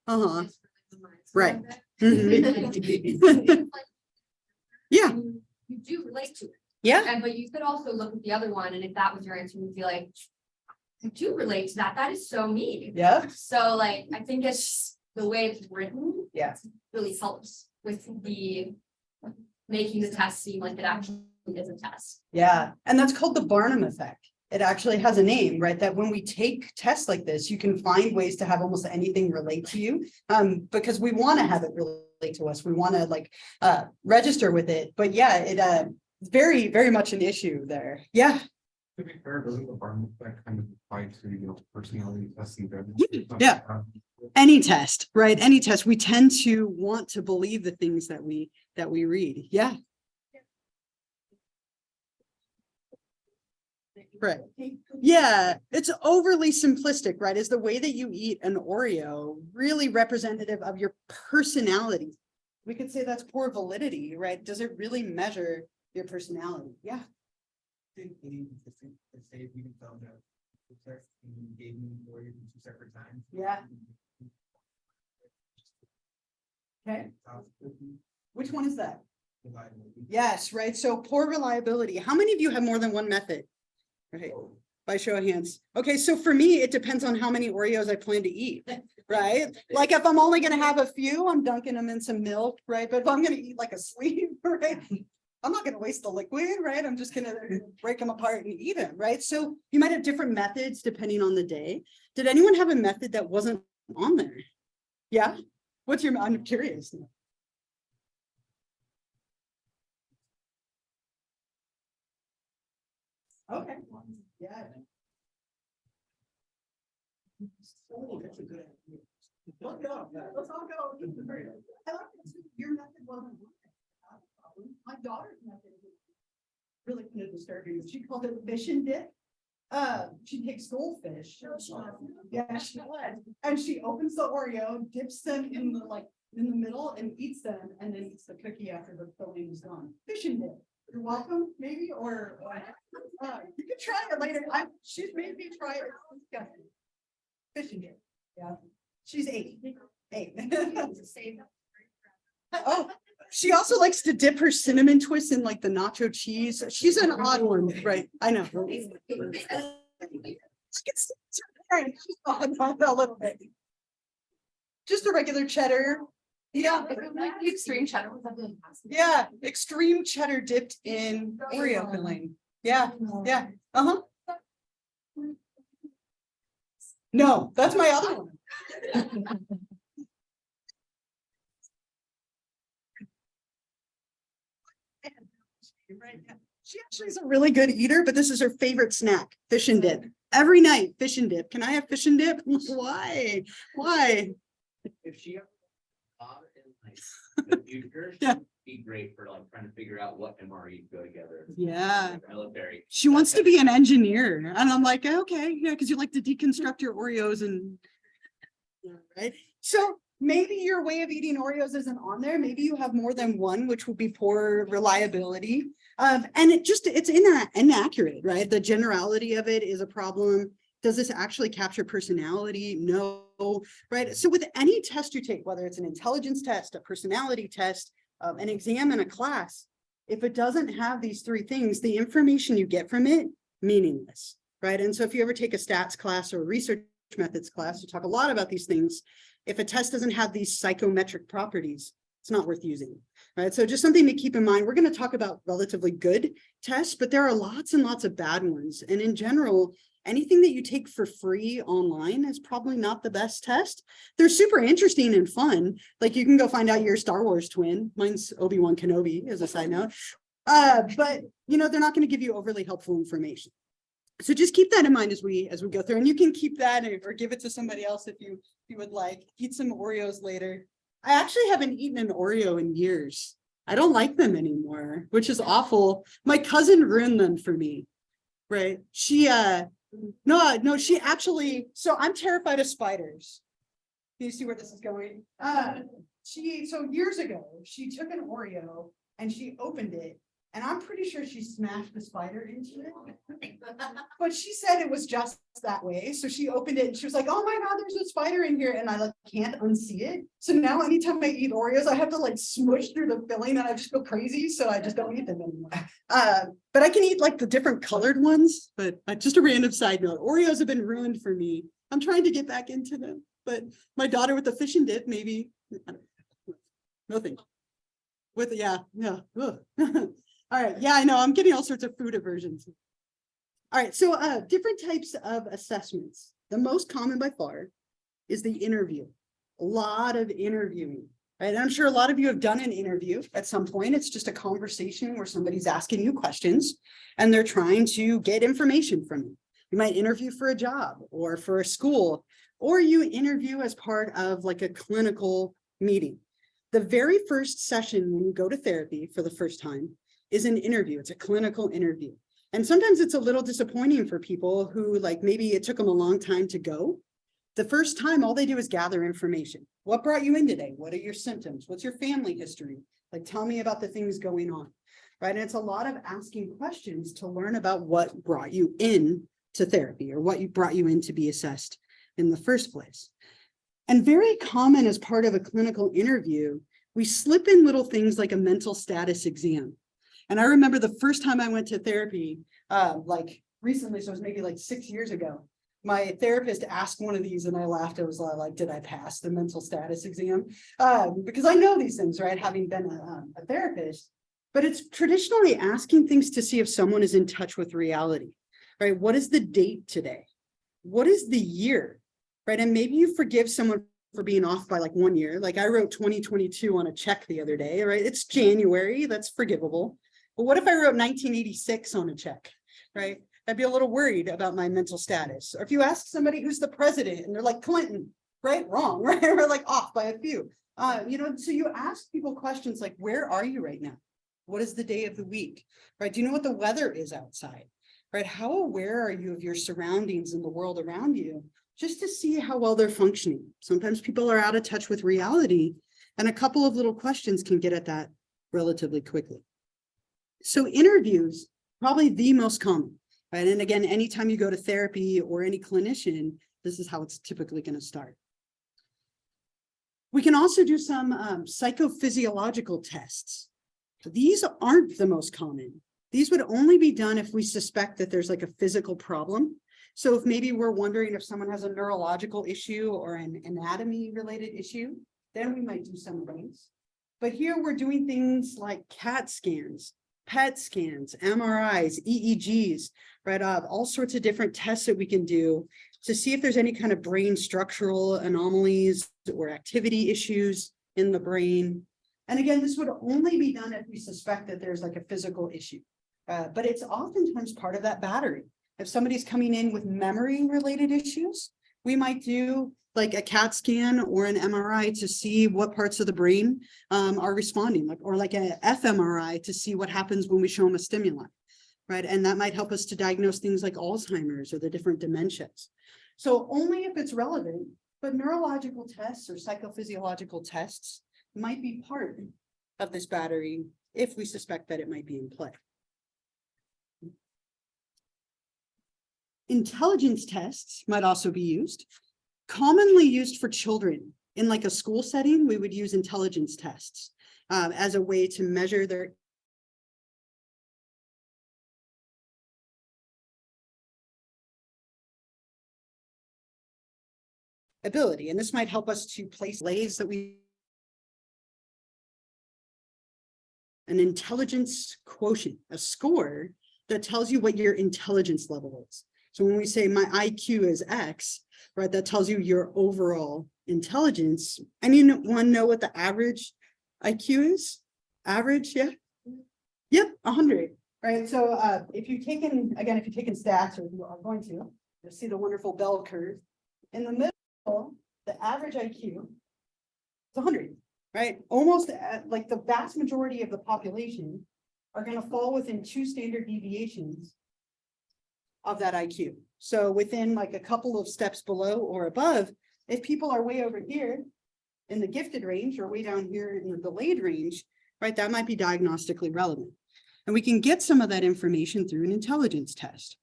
Uh-huh. Right. Mhm. Yeah. You do relate to it. Yeah. And but you could also look at the other one, and if that was your answer, you'd be like, I do relate to that. That is so me. Yeah. So like, I think it's the way it's written Yeah. really helps with the making the test seem like it actually is a test. Yeah. And that's called the Barnum effect. It actually has a name, right? That when we take tests like this, you can find ways to have almost anything relate to you. Because we want to have it relate to us. We want to like register with it. But yeah, it very, very much an issue there. Yeah. To be fair, doesn't the Barnum effect kind of apply to, personality testing? Yeah. Any test, right? Any test. We tend to want to believe the things that we read. Yeah. Right. Yeah, it's overly simplistic, right? Is the way that you eat an Oreo really representative of your personality? We could say that's poor validity, right? Does it really measure your personality? Yeah. Say if we found out, you gave me Oreos 2 separate times. Yeah. Okay. Which one is that? Yes, right. So poor reliability. How many of you have more than one method? Right. By show of hands. Okay, so for me, it depends on how many Oreos I plan to eat, right? Like if I'm only gonna have a few, I'm dunking them in some milk, right? But if I'm gonna eat like a sleeve, right? I'm not gonna waste the liquid, right? I'm just gonna break them apart and eat them, right? So you might have different methods depending on the day. Did anyone have a method that wasn't on there? Yeah? What's your, I'm curious. Okay, yeah. That's a good idea. Let's go. Let's all go. I like that your method wasn't working. My daughter's method was really kind of disturbing. She called it fish and dip. She takes goldfish. Yeah, she would. And she opens the Oreo, dips them in the in the middle and eats them, and then eats the cookie after the filling is gone. Fish and dip. You're welcome, maybe, or you can try it later. She's made me try it. It's disgusting. Fish and dip. Yeah. She's 8. Oh, she also likes to dip her cinnamon twists in like the nacho cheese. She's an odd one, right? I know. She's a little bit. Just a regular cheddar. Yeah. Extreme cheddar. Yeah, extreme cheddar dipped in Oreo filling. Yeah, yeah. Uh-huh. No, that's my other one. She actually is a really good eater, but this is her favorite snack, fish and dip. Every night, fish and dip. Can I have fish and dip? Why? Why? If she ever thought in like the future, Yeah. she'd be great for like trying to figure out what MREs go together. Yeah. Military. She wants to be an engineer. And I'm like, okay, yeah, because you like to deconstruct your Oreos and right. So maybe your way of eating Oreos isn't on there. Maybe you have more than one, which will be poor reliability. And it's inaccurate, right? The generality of it is a problem. Does this actually capture personality? No, right? So with any test you take, whether it's an intelligence test, a personality test, an exam in a class, if it doesn't have these 3 things, the information you get from it, meaningless, right? And so if you ever take a stats class or a research methods class, you talk a lot about these things. If a test doesn't have these psychometric properties, it's not worth using, right? So just something to keep in mind. We're going to talk about relatively good tests, but there are lots and lots of bad ones. And in general, anything that you take for free online is probably not the best test. They're super interesting and fun. Like you can go find out your Star Wars twin. Mine's Obi-Wan Kenobi, as a side note. But you know, they're not going to give you overly helpful information. So just keep that in mind as we go through, and you can keep that or give it to somebody else if you would like. Eat some Oreos later. I actually haven't eaten an Oreo in years. I don't like them anymore, which is awful. My cousin ruined them for me, right? She no, she actually, so I'm terrified of spiders. Do you see where this is going? So years ago, she took an Oreo and she opened it. And I'm pretty sure she smashed the spider into it. But she said it was just that way. So she opened it and she was like, oh my God, there's a spider in here. And I like can't unsee it. So now anytime I eat Oreos, I have to like smush through the filling and I just feel crazy. So I just don't eat them anymore. But I can eat like the different colored ones. But just a random side note, Oreos have been ruined for me. I'm trying to get back into them. But my daughter with the fish and dip, maybe. Nothing. With, yeah. All right. Yeah, I know. I'm getting all sorts of food aversions. All right. So different types of assessments. The most common by far is the interview. A lot of interviewing, right? And I'm sure a lot of you have done an interview at some point. It's just a conversation where somebody's asking you questions and they're trying to get information from you. You might interview for a job or for a school, or you interview as part of like a clinical meeting. The very first session when you go to therapy for the first time is an interview. It's a clinical interview. And sometimes it's a little disappointing for people who like, maybe it took them a long time to go. The first time, all they do is gather information. What brought you in today? What are your symptoms? What's your family history? Like, tell me about the things going on, right? And it's a lot of asking questions to learn about what brought you in to therapy or what brought you in to be assessed in the first place. And very common as part of a clinical interview, we slip in little things like a mental status exam. And I remember the first time I went to therapy, like recently, so it was maybe like 6 years ago, my therapist asked one of these and I laughed. I was like, did I pass the mental status exam? Because I know these things, right? Having been a therapist. but it's traditionally asking things to see if someone is in touch with reality, right? What is the date today? What is the year, right? And maybe you forgive someone for being off by like 1 year. Like I wrote 2022 on a check the other day, right? It's January, that's forgivable. But what if I wrote 1986 on a check, right? I'd be a little worried about my mental status. Or if you ask somebody who's the president and they're like Clinton, right? Wrong, right? Or like off by a few. So you ask people questions like, where are you right now? What is the day of the week, right? Do you know what the weather is outside, right? How aware are you of your surroundings and the world around you? Just to see how well they're functioning. Sometimes people are out of touch with reality, and a couple of little questions can get at that relatively quickly. So interviews, probably the most common, right? And again, anytime you go to therapy or any clinician, this is how it's typically going to start. We can also do some psychophysiological tests. These aren't the most common. These would only be done if we suspect that there's like a physical problem. So if maybe we're wondering if someone has a neurological issue or an anatomy related issue, then we might do some of these. But here we're doing things like CAT scans, PET scans, MRIs, EEGs, right? All sorts of different tests that we can do to see if there's any kind of brain structural anomalies or activity issues in the brain. And again, this would only be done if we suspect that there's like a physical issue, but it's oftentimes part of that battery. If somebody's coming in with memory related issues, we might do like a CAT scan or an MRI to see what parts of the brain are responding, or like an fMRI to see what happens when we show them a stimuli, right? And that might help us to diagnose things like Alzheimer's or the different dementias. So only if it's relevant, but neurological tests or psychophysiological tests might be part of this battery if we suspect that it might be in play. Intelligence tests might also be used. Commonly used for children in like a school setting, we would use intelligence tests as a way to measure their ability. And this might help us to place lays that an intelligence quotient, a score that tells you what your intelligence level is. So when we say my IQ is X, right, that tells you your overall intelligence. Anyone know what the average IQ is? Average, yeah? Yep, 100, right? So if you've taken stats, or you are going to, you'll see the wonderful bell curve. In the middle, the average IQ is 100, right? Almost like the vast majority of the population are going to fall within 2 standard deviations of that IQ. So within like a couple of steps below or above, if people are way over here in the gifted range or way down here in the delayed range, right, that might be diagnostically relevant. And we can get some of that information through an intelligence test.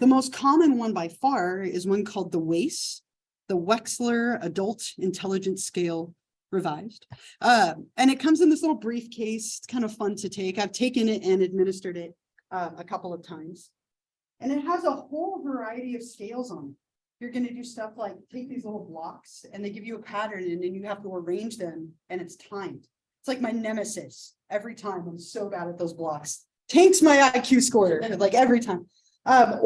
The most common one by far is one called the WAIS, the Wechsler Adult Intelligence Scale Revised. And it comes in this little briefcase. It's kind of fun to take. I've taken it and administered it a couple of times. And it has a whole variety of scales on it. You're going to do stuff like take these little blocks and they give you a pattern and then you have to arrange them and it's timed. It's like my nemesis every time. I'm so bad at those blocks. Tanks my IQ score like every time. I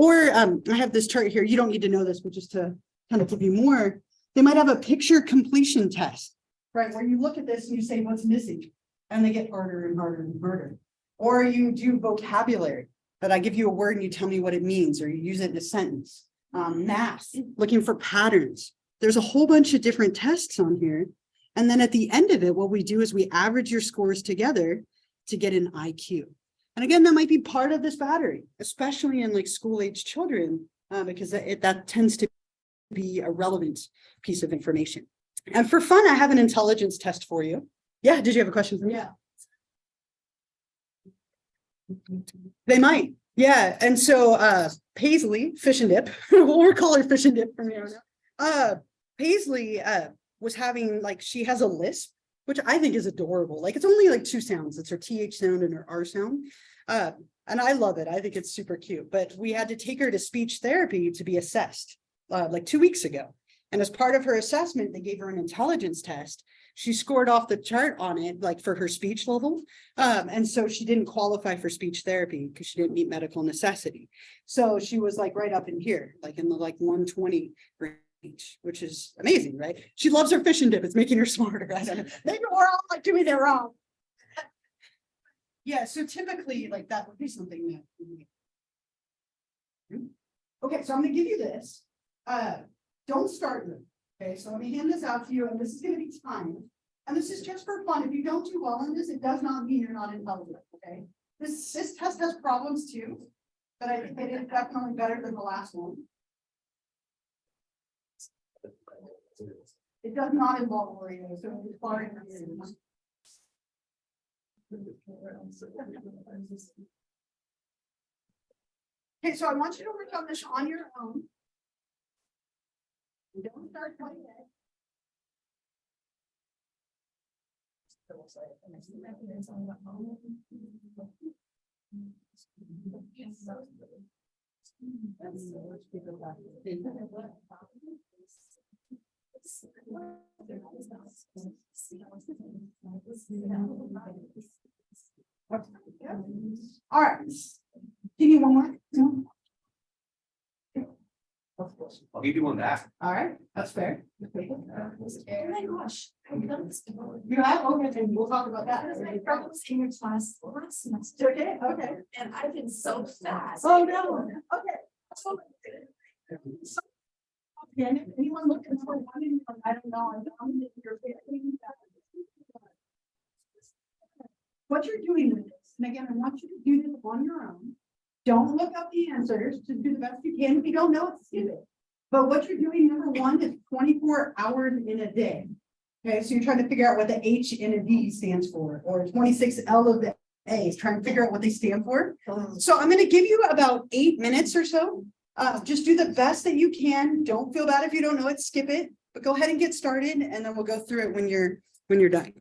have this chart here. You don't need to know this, but just to kind of give you more, they might have a picture completion test, right? Where you look at this and you say, what's missing? And they get harder and harder and harder. Or you do vocabulary. That I give you a word and you tell me what it means, or you use it in a sentence. Math, looking for patterns. There's a whole bunch of different tests on here. And then at the end of it, what we do is we average your scores together to get an IQ. And again, that might be part of this battery, especially in like school-age children, because that tends to be a relevant piece of information. And for fun, I have an intelligence test for you. Yeah, did you have a question for me? Yeah. They might, yeah. And so Paisley, fish and dip, we'll call her fish and dip from here on out. Paisley was having, like, she has a lisp, which I think is adorable. Like, it's only like 2 sounds. It's her TH sound and her R sound. And I love it. I think it's super cute. But we had to take her to speech therapy to be assessed like 2 weeks ago. And as part of her assessment, they gave her an intelligence test she scored off the chart on it, like for her speech level. And so she didn't qualify for speech therapy because she didn't meet medical necessity. So she was like right up in here, like in the like 120 range, which is amazing, right? She loves her fish and dip. It's making her smarter. I don't know. Maybe we're all like doing it wrong. Yeah, so typically like that would be something that. Okay, so I'm gonna give you this. Don't start with, okay, so let me hand this out to you, and this is gonna be timed. And this is just for fun. If you don't do well in this, it does not mean you're not intelligent, okay? This test has problems too, but I think it is definitely better than the last one. It does not involve Oreo, so it's far. Okay, so I want you to work on this on your own. Don't start playing it. All right. Give me one more. No? I'll give you one back. All right, that's fair. Oh my gosh. You have, okay, and we'll talk about that. My friend was in your class last semester. Okay, okay. And I've been so fast. Oh, no, okay. Again, if anyone looking for one, I don't know, I'm in your family. What you're doing with this, and again, I want you to do this on your own. Don't look up the answers, just do the best you can. If you don't know, it's stupid. But what you're doing, number one, is 24 hours in a day. Okay, so you're trying to figure out what the H in a D stands for, or 26 L of the A is trying to figure out what they stand for. So I'm going to give you about 8 minutes or so. Just do the best that you can. Don't feel bad if you don't know it, skip it, but go ahead and get started, and then we'll go through it when you're done.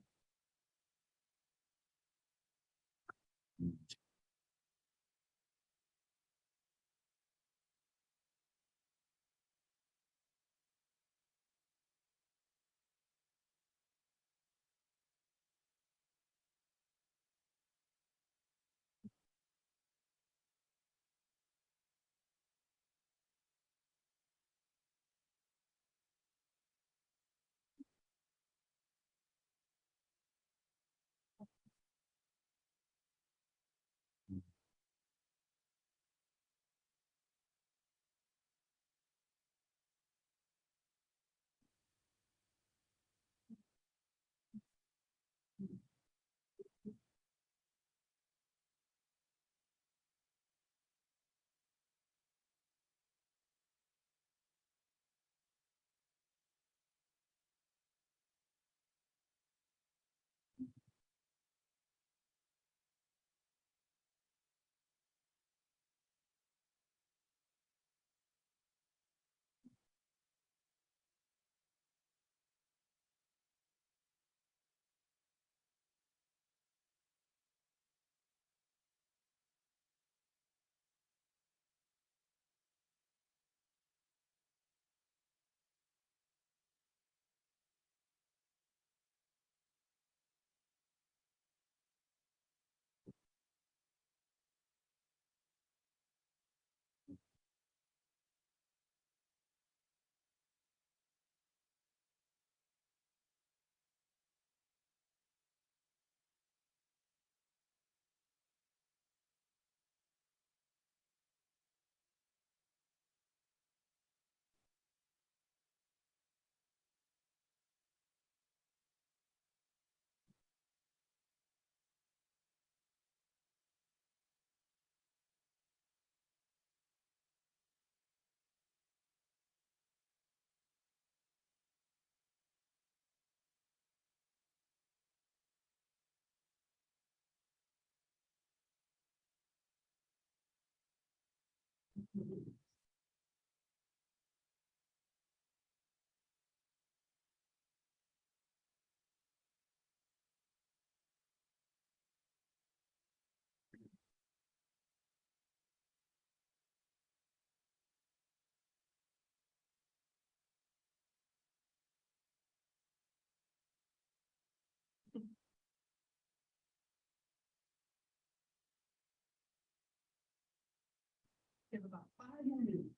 Give about 5 more minutes.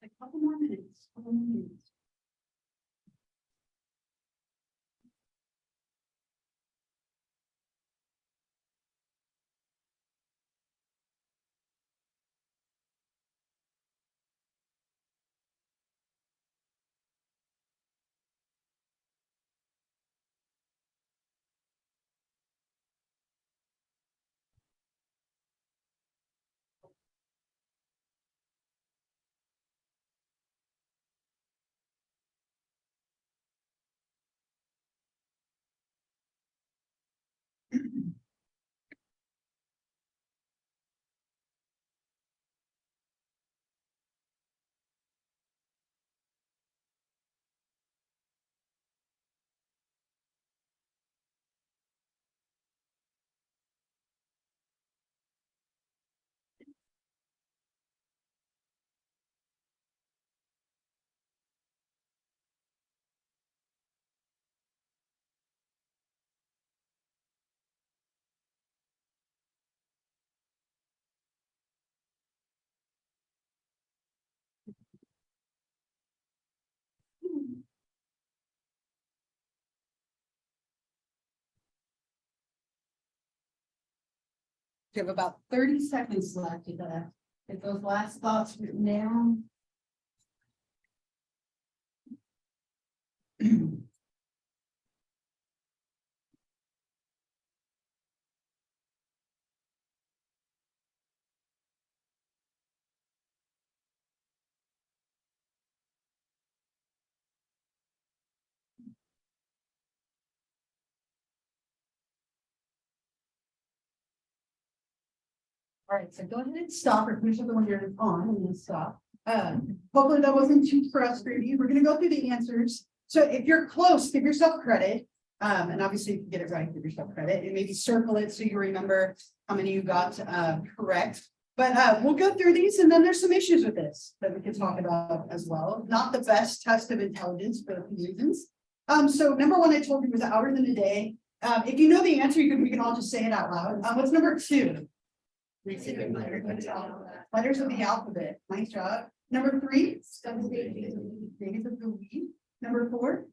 A couple more minutes. Couple more minutes. You have about 30 seconds left. You gotta get those last thoughts written down. All right, so go ahead and stop or finish up the one you're on and then stop. Hopefully that wasn't too frustrating. We're gonna go through the answers. So if you're close, give yourself credit. And obviously if you get it right, give yourself credit and maybe circle it so you remember how many you got correct. But we'll go through these and then there's some issues with this that we can talk about as well. Not the best test of intelligence for a few reasons. So number one, I told you was hours in a day. If you know the answer, we can all just say it out loud. What's number two? Letters of the alphabet. Nice job. Number three. Days of the week. Number four.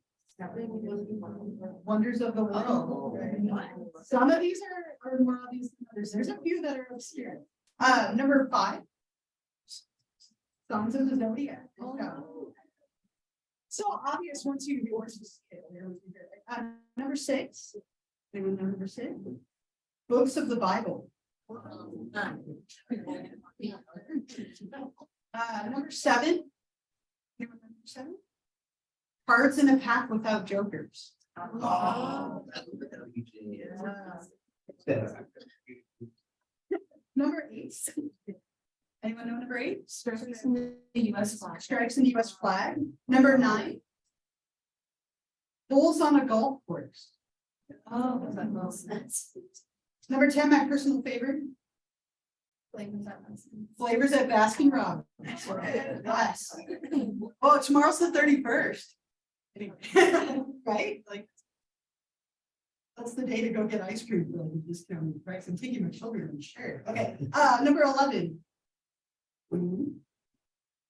Wonders of the world. Some of these are more obvious than others. There's a few that are obscure. Number five. Songs of the Zodiac. So obvious once you see it. Number 6. Anyone know number 6? Books of the Bible. Number 7. Anyone know number 7? Cards in a pack without jokers. Number 8. Anyone know number 8? Strikes in the US flag. Strikes in the US flag. Number 9. Holes on a golf course. Oh, that makes sense. Number 10, my personal favorite. Flavors at Baskin Robbins. Yes. Oh, tomorrow's the 31st. Right? Like. That's the day to go get ice cream for the discount price. I'm taking my children, sure. Okay, number 11.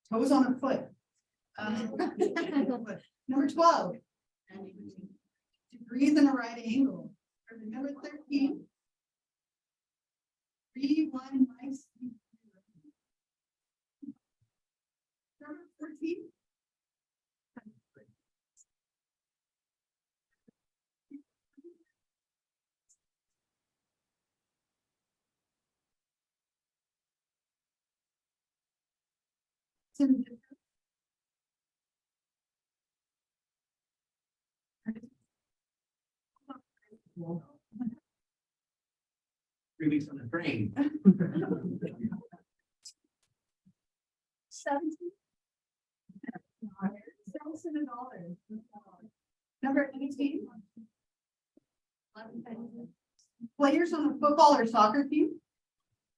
Toes on a foot. Number 12. To breathe in a right angle. Number 13. 3, 1, nice. Number 14. Release on the train. 17. Number 18. Players on a football or soccer team.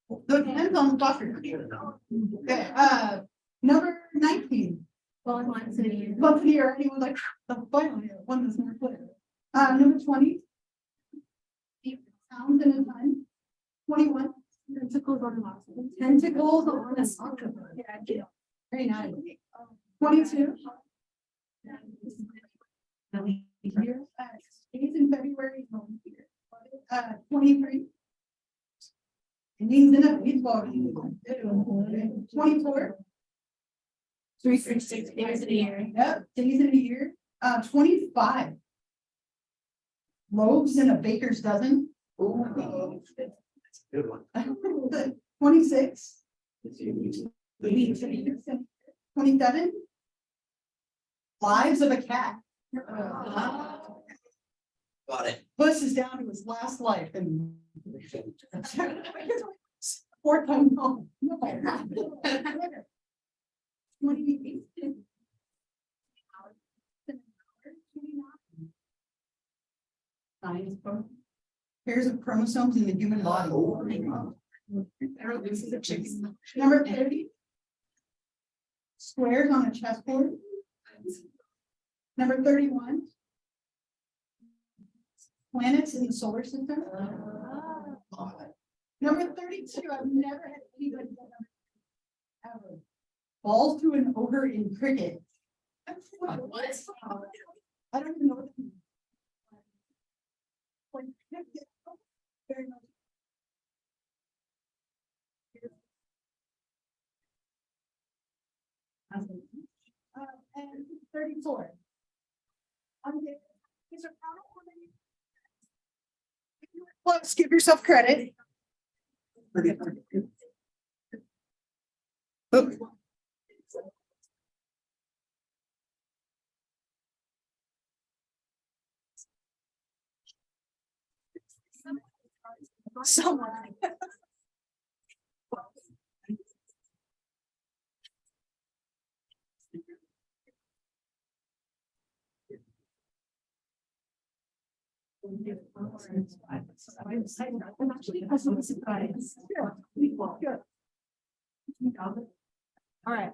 So it depends on the soccer team. Okay, number 19. Well, in one city. Once a year, anyone like the finally one that's more clear. Number 20. Sounds in a time. 21. Tentacles on the Tentacles on a soccer ball. Yeah, very nice. 22. Days in February. 23. It means in a baseball game. 24. 366 days in a year. Yep, days in a year. 25. Loaves in a baker's dozen. Ooh, that's a good one. 26. It's 27. Lives of a cat. Got it. Puss is down to his last life and. 4 times home. 28. Science book. Pairs of chromosomes in the human body. Number 30. Squares on a chessboard. Number 31. Planets in the solar system. Number 32. I've never had anybody ever. Balls to an ogre in cricket. What? I don't even know what that means. Very much. And 34. Close, give yourself credit. Oh. Someone. I'm actually pleasantly surprised. Good. All right.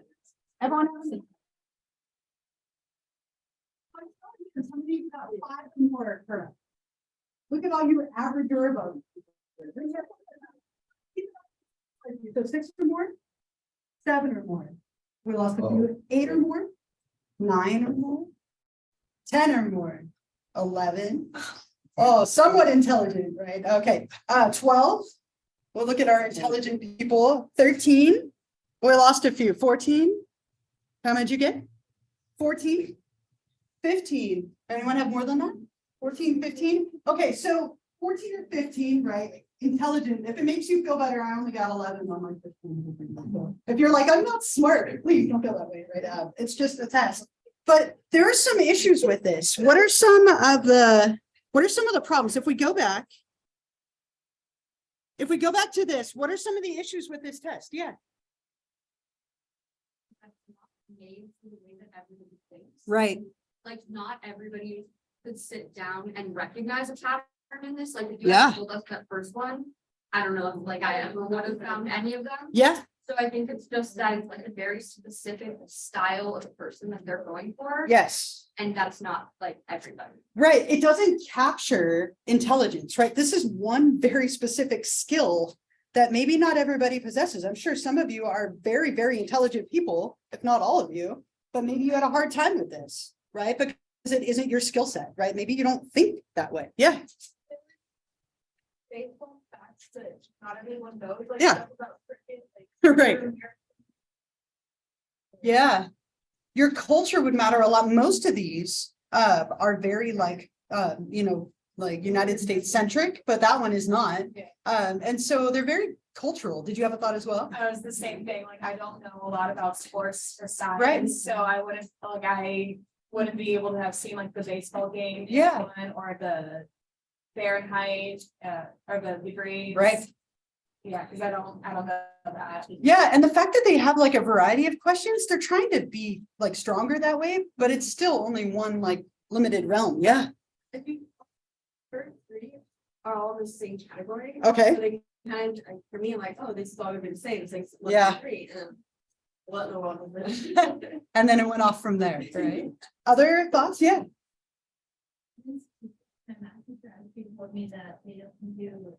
Everyone else. Somebody got 5 more correct. Look at all you average Durabos. So 6 or more, 7 or more. We lost a few. 8 or more, 9 or more, 10 or more, 11. Oh, somewhat intelligent, right? Okay. 12. We'll look at our intelligent people. 13. We lost a few. 14. How much you get? 14. 15. Anyone have more than that? 14, 15? Okay, so 14 or 15, right? Intelligent. If it makes you feel better, I only got 11 on my 15. If you're like, I'm not smart, please don't feel that way, right? It's just a test. But there are some issues with this. What are some of the problems? If we go back to this, what are some of the issues with this test? Yeah. Made for the way that everybody thinks. Right. Like, not everybody could sit down and recognize a pattern in this, like, if you Yeah. had told us that first one, I don't know if like I ever would have found any of them. Yeah. So I think it's just that it's like a very specific style of a person that they're going for. Yes. And that's not like everybody. Right. It doesn't capture intelligence, right? This is one very specific skill that maybe not everybody possesses. I'm sure some of you are very, very intelligent people, if not all of you, but maybe you had a hard time with this, right? Because it isn't your skill set, right? Maybe you don't think that way. Yeah. Baseball facts that not everyone knows, like. Yeah. stuff about cricket, like, Right. Yeah. Your culture would matter a lot. Most of these are very like like United States centric, but that one is not. Yeah. And so they're very cultural. Did you have a thought as well? I was the same thing, like, I don't know a lot about sports or science, Right. so I wouldn't be able to have seen like the baseball game. Yeah. Or the Fahrenheit, or the degrees. Right. Yeah, because I don't know that. Yeah, and the fact that they have like a variety of questions, they're trying to be like stronger that way, but it's still only one like limited realm. Yeah. I think first three are all in the same category. Okay. So they kind of, for me, I'm like, oh, this is all we've been saying, it's like one, Yeah. two, three, and what in the world is this? And then it went off from there, right? Other thoughts? Yeah. People told me that they don't do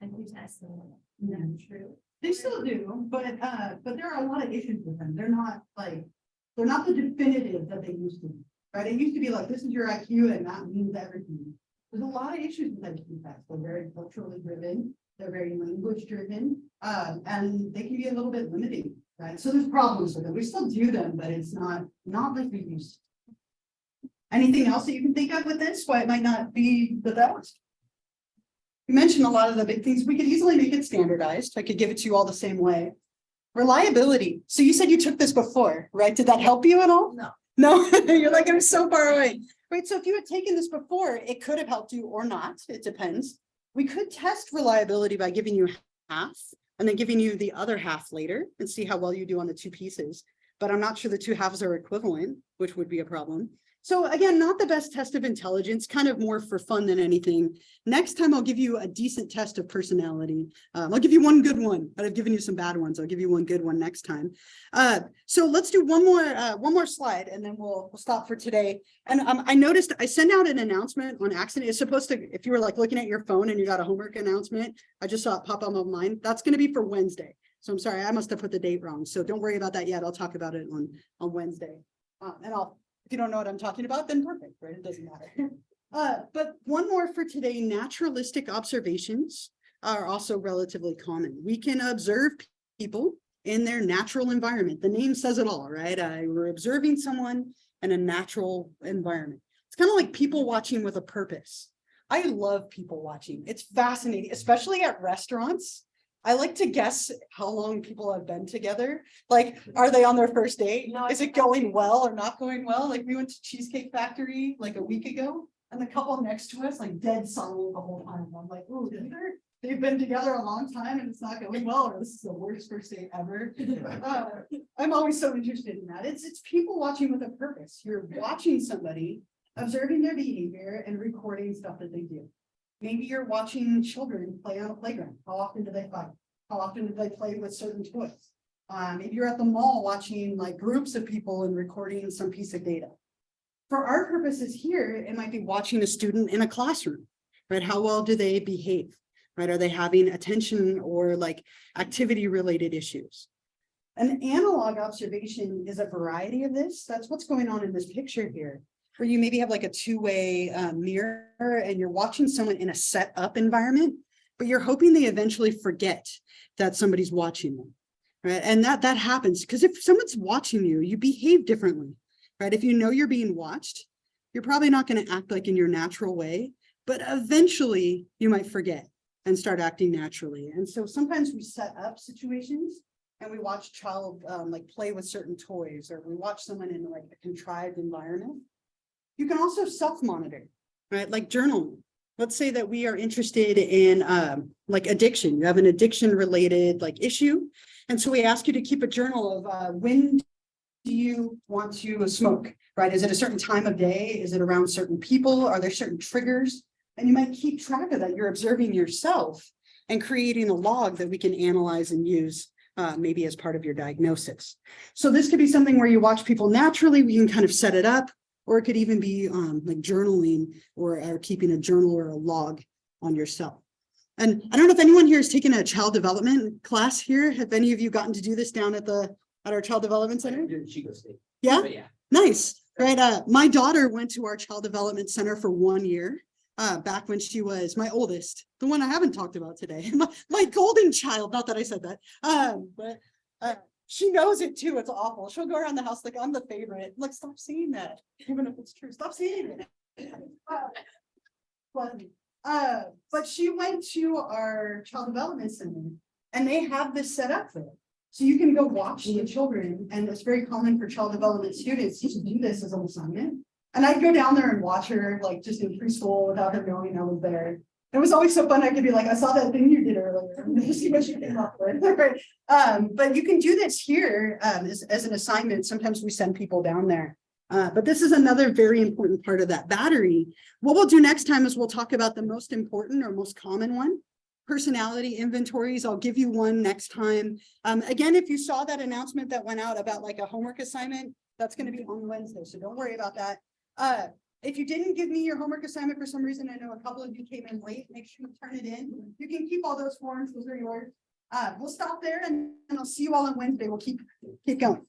IQ tests and that's true. They still do, but there are a lot of issues with them. They're not the definitive that they used to be, right? It used to be like, this is your IQ and that means everything. There's a lot of issues with IQ tests. They're very culturally driven. They're very language driven, and they can be a little bit limiting, right? So there's problems with them. We still do them, but it's not like we used to. Anything else that you can think of with this? Why it might not be the best? You mentioned a lot of the big things. We could easily make it standardized. I could give it to you all the same way. Reliability. So you said you took this before, right? Did that help you at all? No. No, you're like, I'm so far away. Right. So if you had taken this before, it could have helped you or not. It depends. We could test reliability by giving you half and then giving you the other half later and see how well you do on the two pieces. But I'm not sure the two halves are equivalent, which would be a problem. So again, not the best test of intelligence, kind of more for fun than anything. Next time I'll give you a decent test of personality. I'll give you one good one, but I've given you some bad ones. I'll give you one good one next time. So let's do one more slide and then we'll stop for today. And I noticed I sent out an announcement on accident. It's supposed to, if you were like looking at your phone and you got a homework announcement, I just saw it pop up on mine. That's going to be for Wednesday. So I'm sorry, I must have put the date wrong. So don't worry about that yet. I'll talk about it on Wednesday. And if you don't know what I'm talking about, then perfect, right? It doesn't matter. But one more for today, naturalistic observations are also relatively common. We can observe people in their natural environment. The name says it all, right? We're observing someone in a natural environment. It's kind of like people watching with a purpose. I love people watching. It's fascinating, especially at restaurants. I like to guess how long people have been together. Like, are they on their first date? No, Is it going well or not going well? Like, we went to Cheesecake Factory like a week ago, and the couple next to us, like, dead silent the whole time. I'm like, oh, they've been together a long time and it's not going well, or this is the worst first date ever. I'm always so interested in that. It's people watching with a purpose. You're watching somebody, observing their behavior and recording stuff that they do. Maybe you're watching children play on a playground. How often do they fight? How often do they play with certain toys? Maybe you're at the mall watching like groups of people and recording some piece of data. For our purposes here, it might be watching a student in a classroom, right? How well do they behave, right? Are they having attention or like activity related issues? An analog observation is a variety of this. That's what's going on in this picture here, where you maybe have like a two-way mirror and you're watching someone in a set up environment, but you're hoping they eventually forget that somebody's watching them, right? And that happens because if someone's watching you, you behave differently, right? If you know you're being watched, you're probably not going to act like in your natural way, but eventually you might forget and start acting naturally. And so sometimes we set up situations and we watch a child like play with certain toys, or we watch someone in like a contrived environment. You can also self-monitor, right? Like journaling. Let's say that we are interested in like addiction. You have an addiction related like issue. And so we ask you to keep a journal of when do you want to smoke, right? Is it a certain time of day? Is it around certain people? Are there certain triggers? And you might keep track of that. You're observing yourself and creating a log that we can analyze and use maybe as part of your diagnosis. So this could be something where you watch people naturally. We can kind of set it up, or it could even be like journaling or keeping a journal or a log on yourself. And I don't know if anyone here has taken a child development class here. Have any of you gotten to do this down at our child development center? Yeah, But yeah. nice. Right. My daughter went to our child development center for 1 year. Back when she was my oldest, the one I haven't talked about today, my golden child. Not that I said that, but she knows it too. It's awful. She'll go around the house like I'm the favorite. Like, stop saying that, even if it's true. Stop saying it. But she went to our child development center, and they have this set up there. So you can go watch the children, and it's very common for child development students to do this as an assignment. And I'd go down there and watch her, like just in preschool without her knowing I was there. It was always so fun. I could be like, I saw that thing you did earlier. See what you came up with. But you can do this here as an assignment. Sometimes we send people down there. But this is another very important part of that battery. What we'll do next time is we'll talk about the most important or most common one. Personality inventories. I'll give you one next time. Again, if you saw that announcement that went out about like a homework assignment, that's going to be on Wednesday. So don't worry about that. If you didn't give me your homework assignment for some reason, I know a couple of you came in late, make sure you turn it in. You can keep all those forms, those are yours. We'll stop there and I'll see you all on Wednesday. We'll keep going.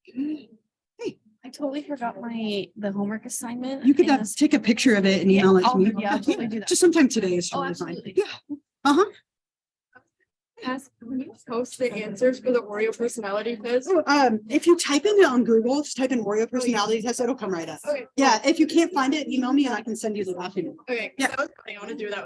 Hey, I totally forgot the homework assignment. you could take a picture of it and email it to me. Yeah, I'll totally do that. Just sometime today is Oh, totally fine. absolutely. Yeah. Uh-huh. Post the answers for the Oreo personality quiz. If you type in it on Google, just type in Oreo personality test, it'll come right up. Okay. Yeah, if you can't find it, email me and I can send you the document. Okay. Yeah. That was funny. I want to do that.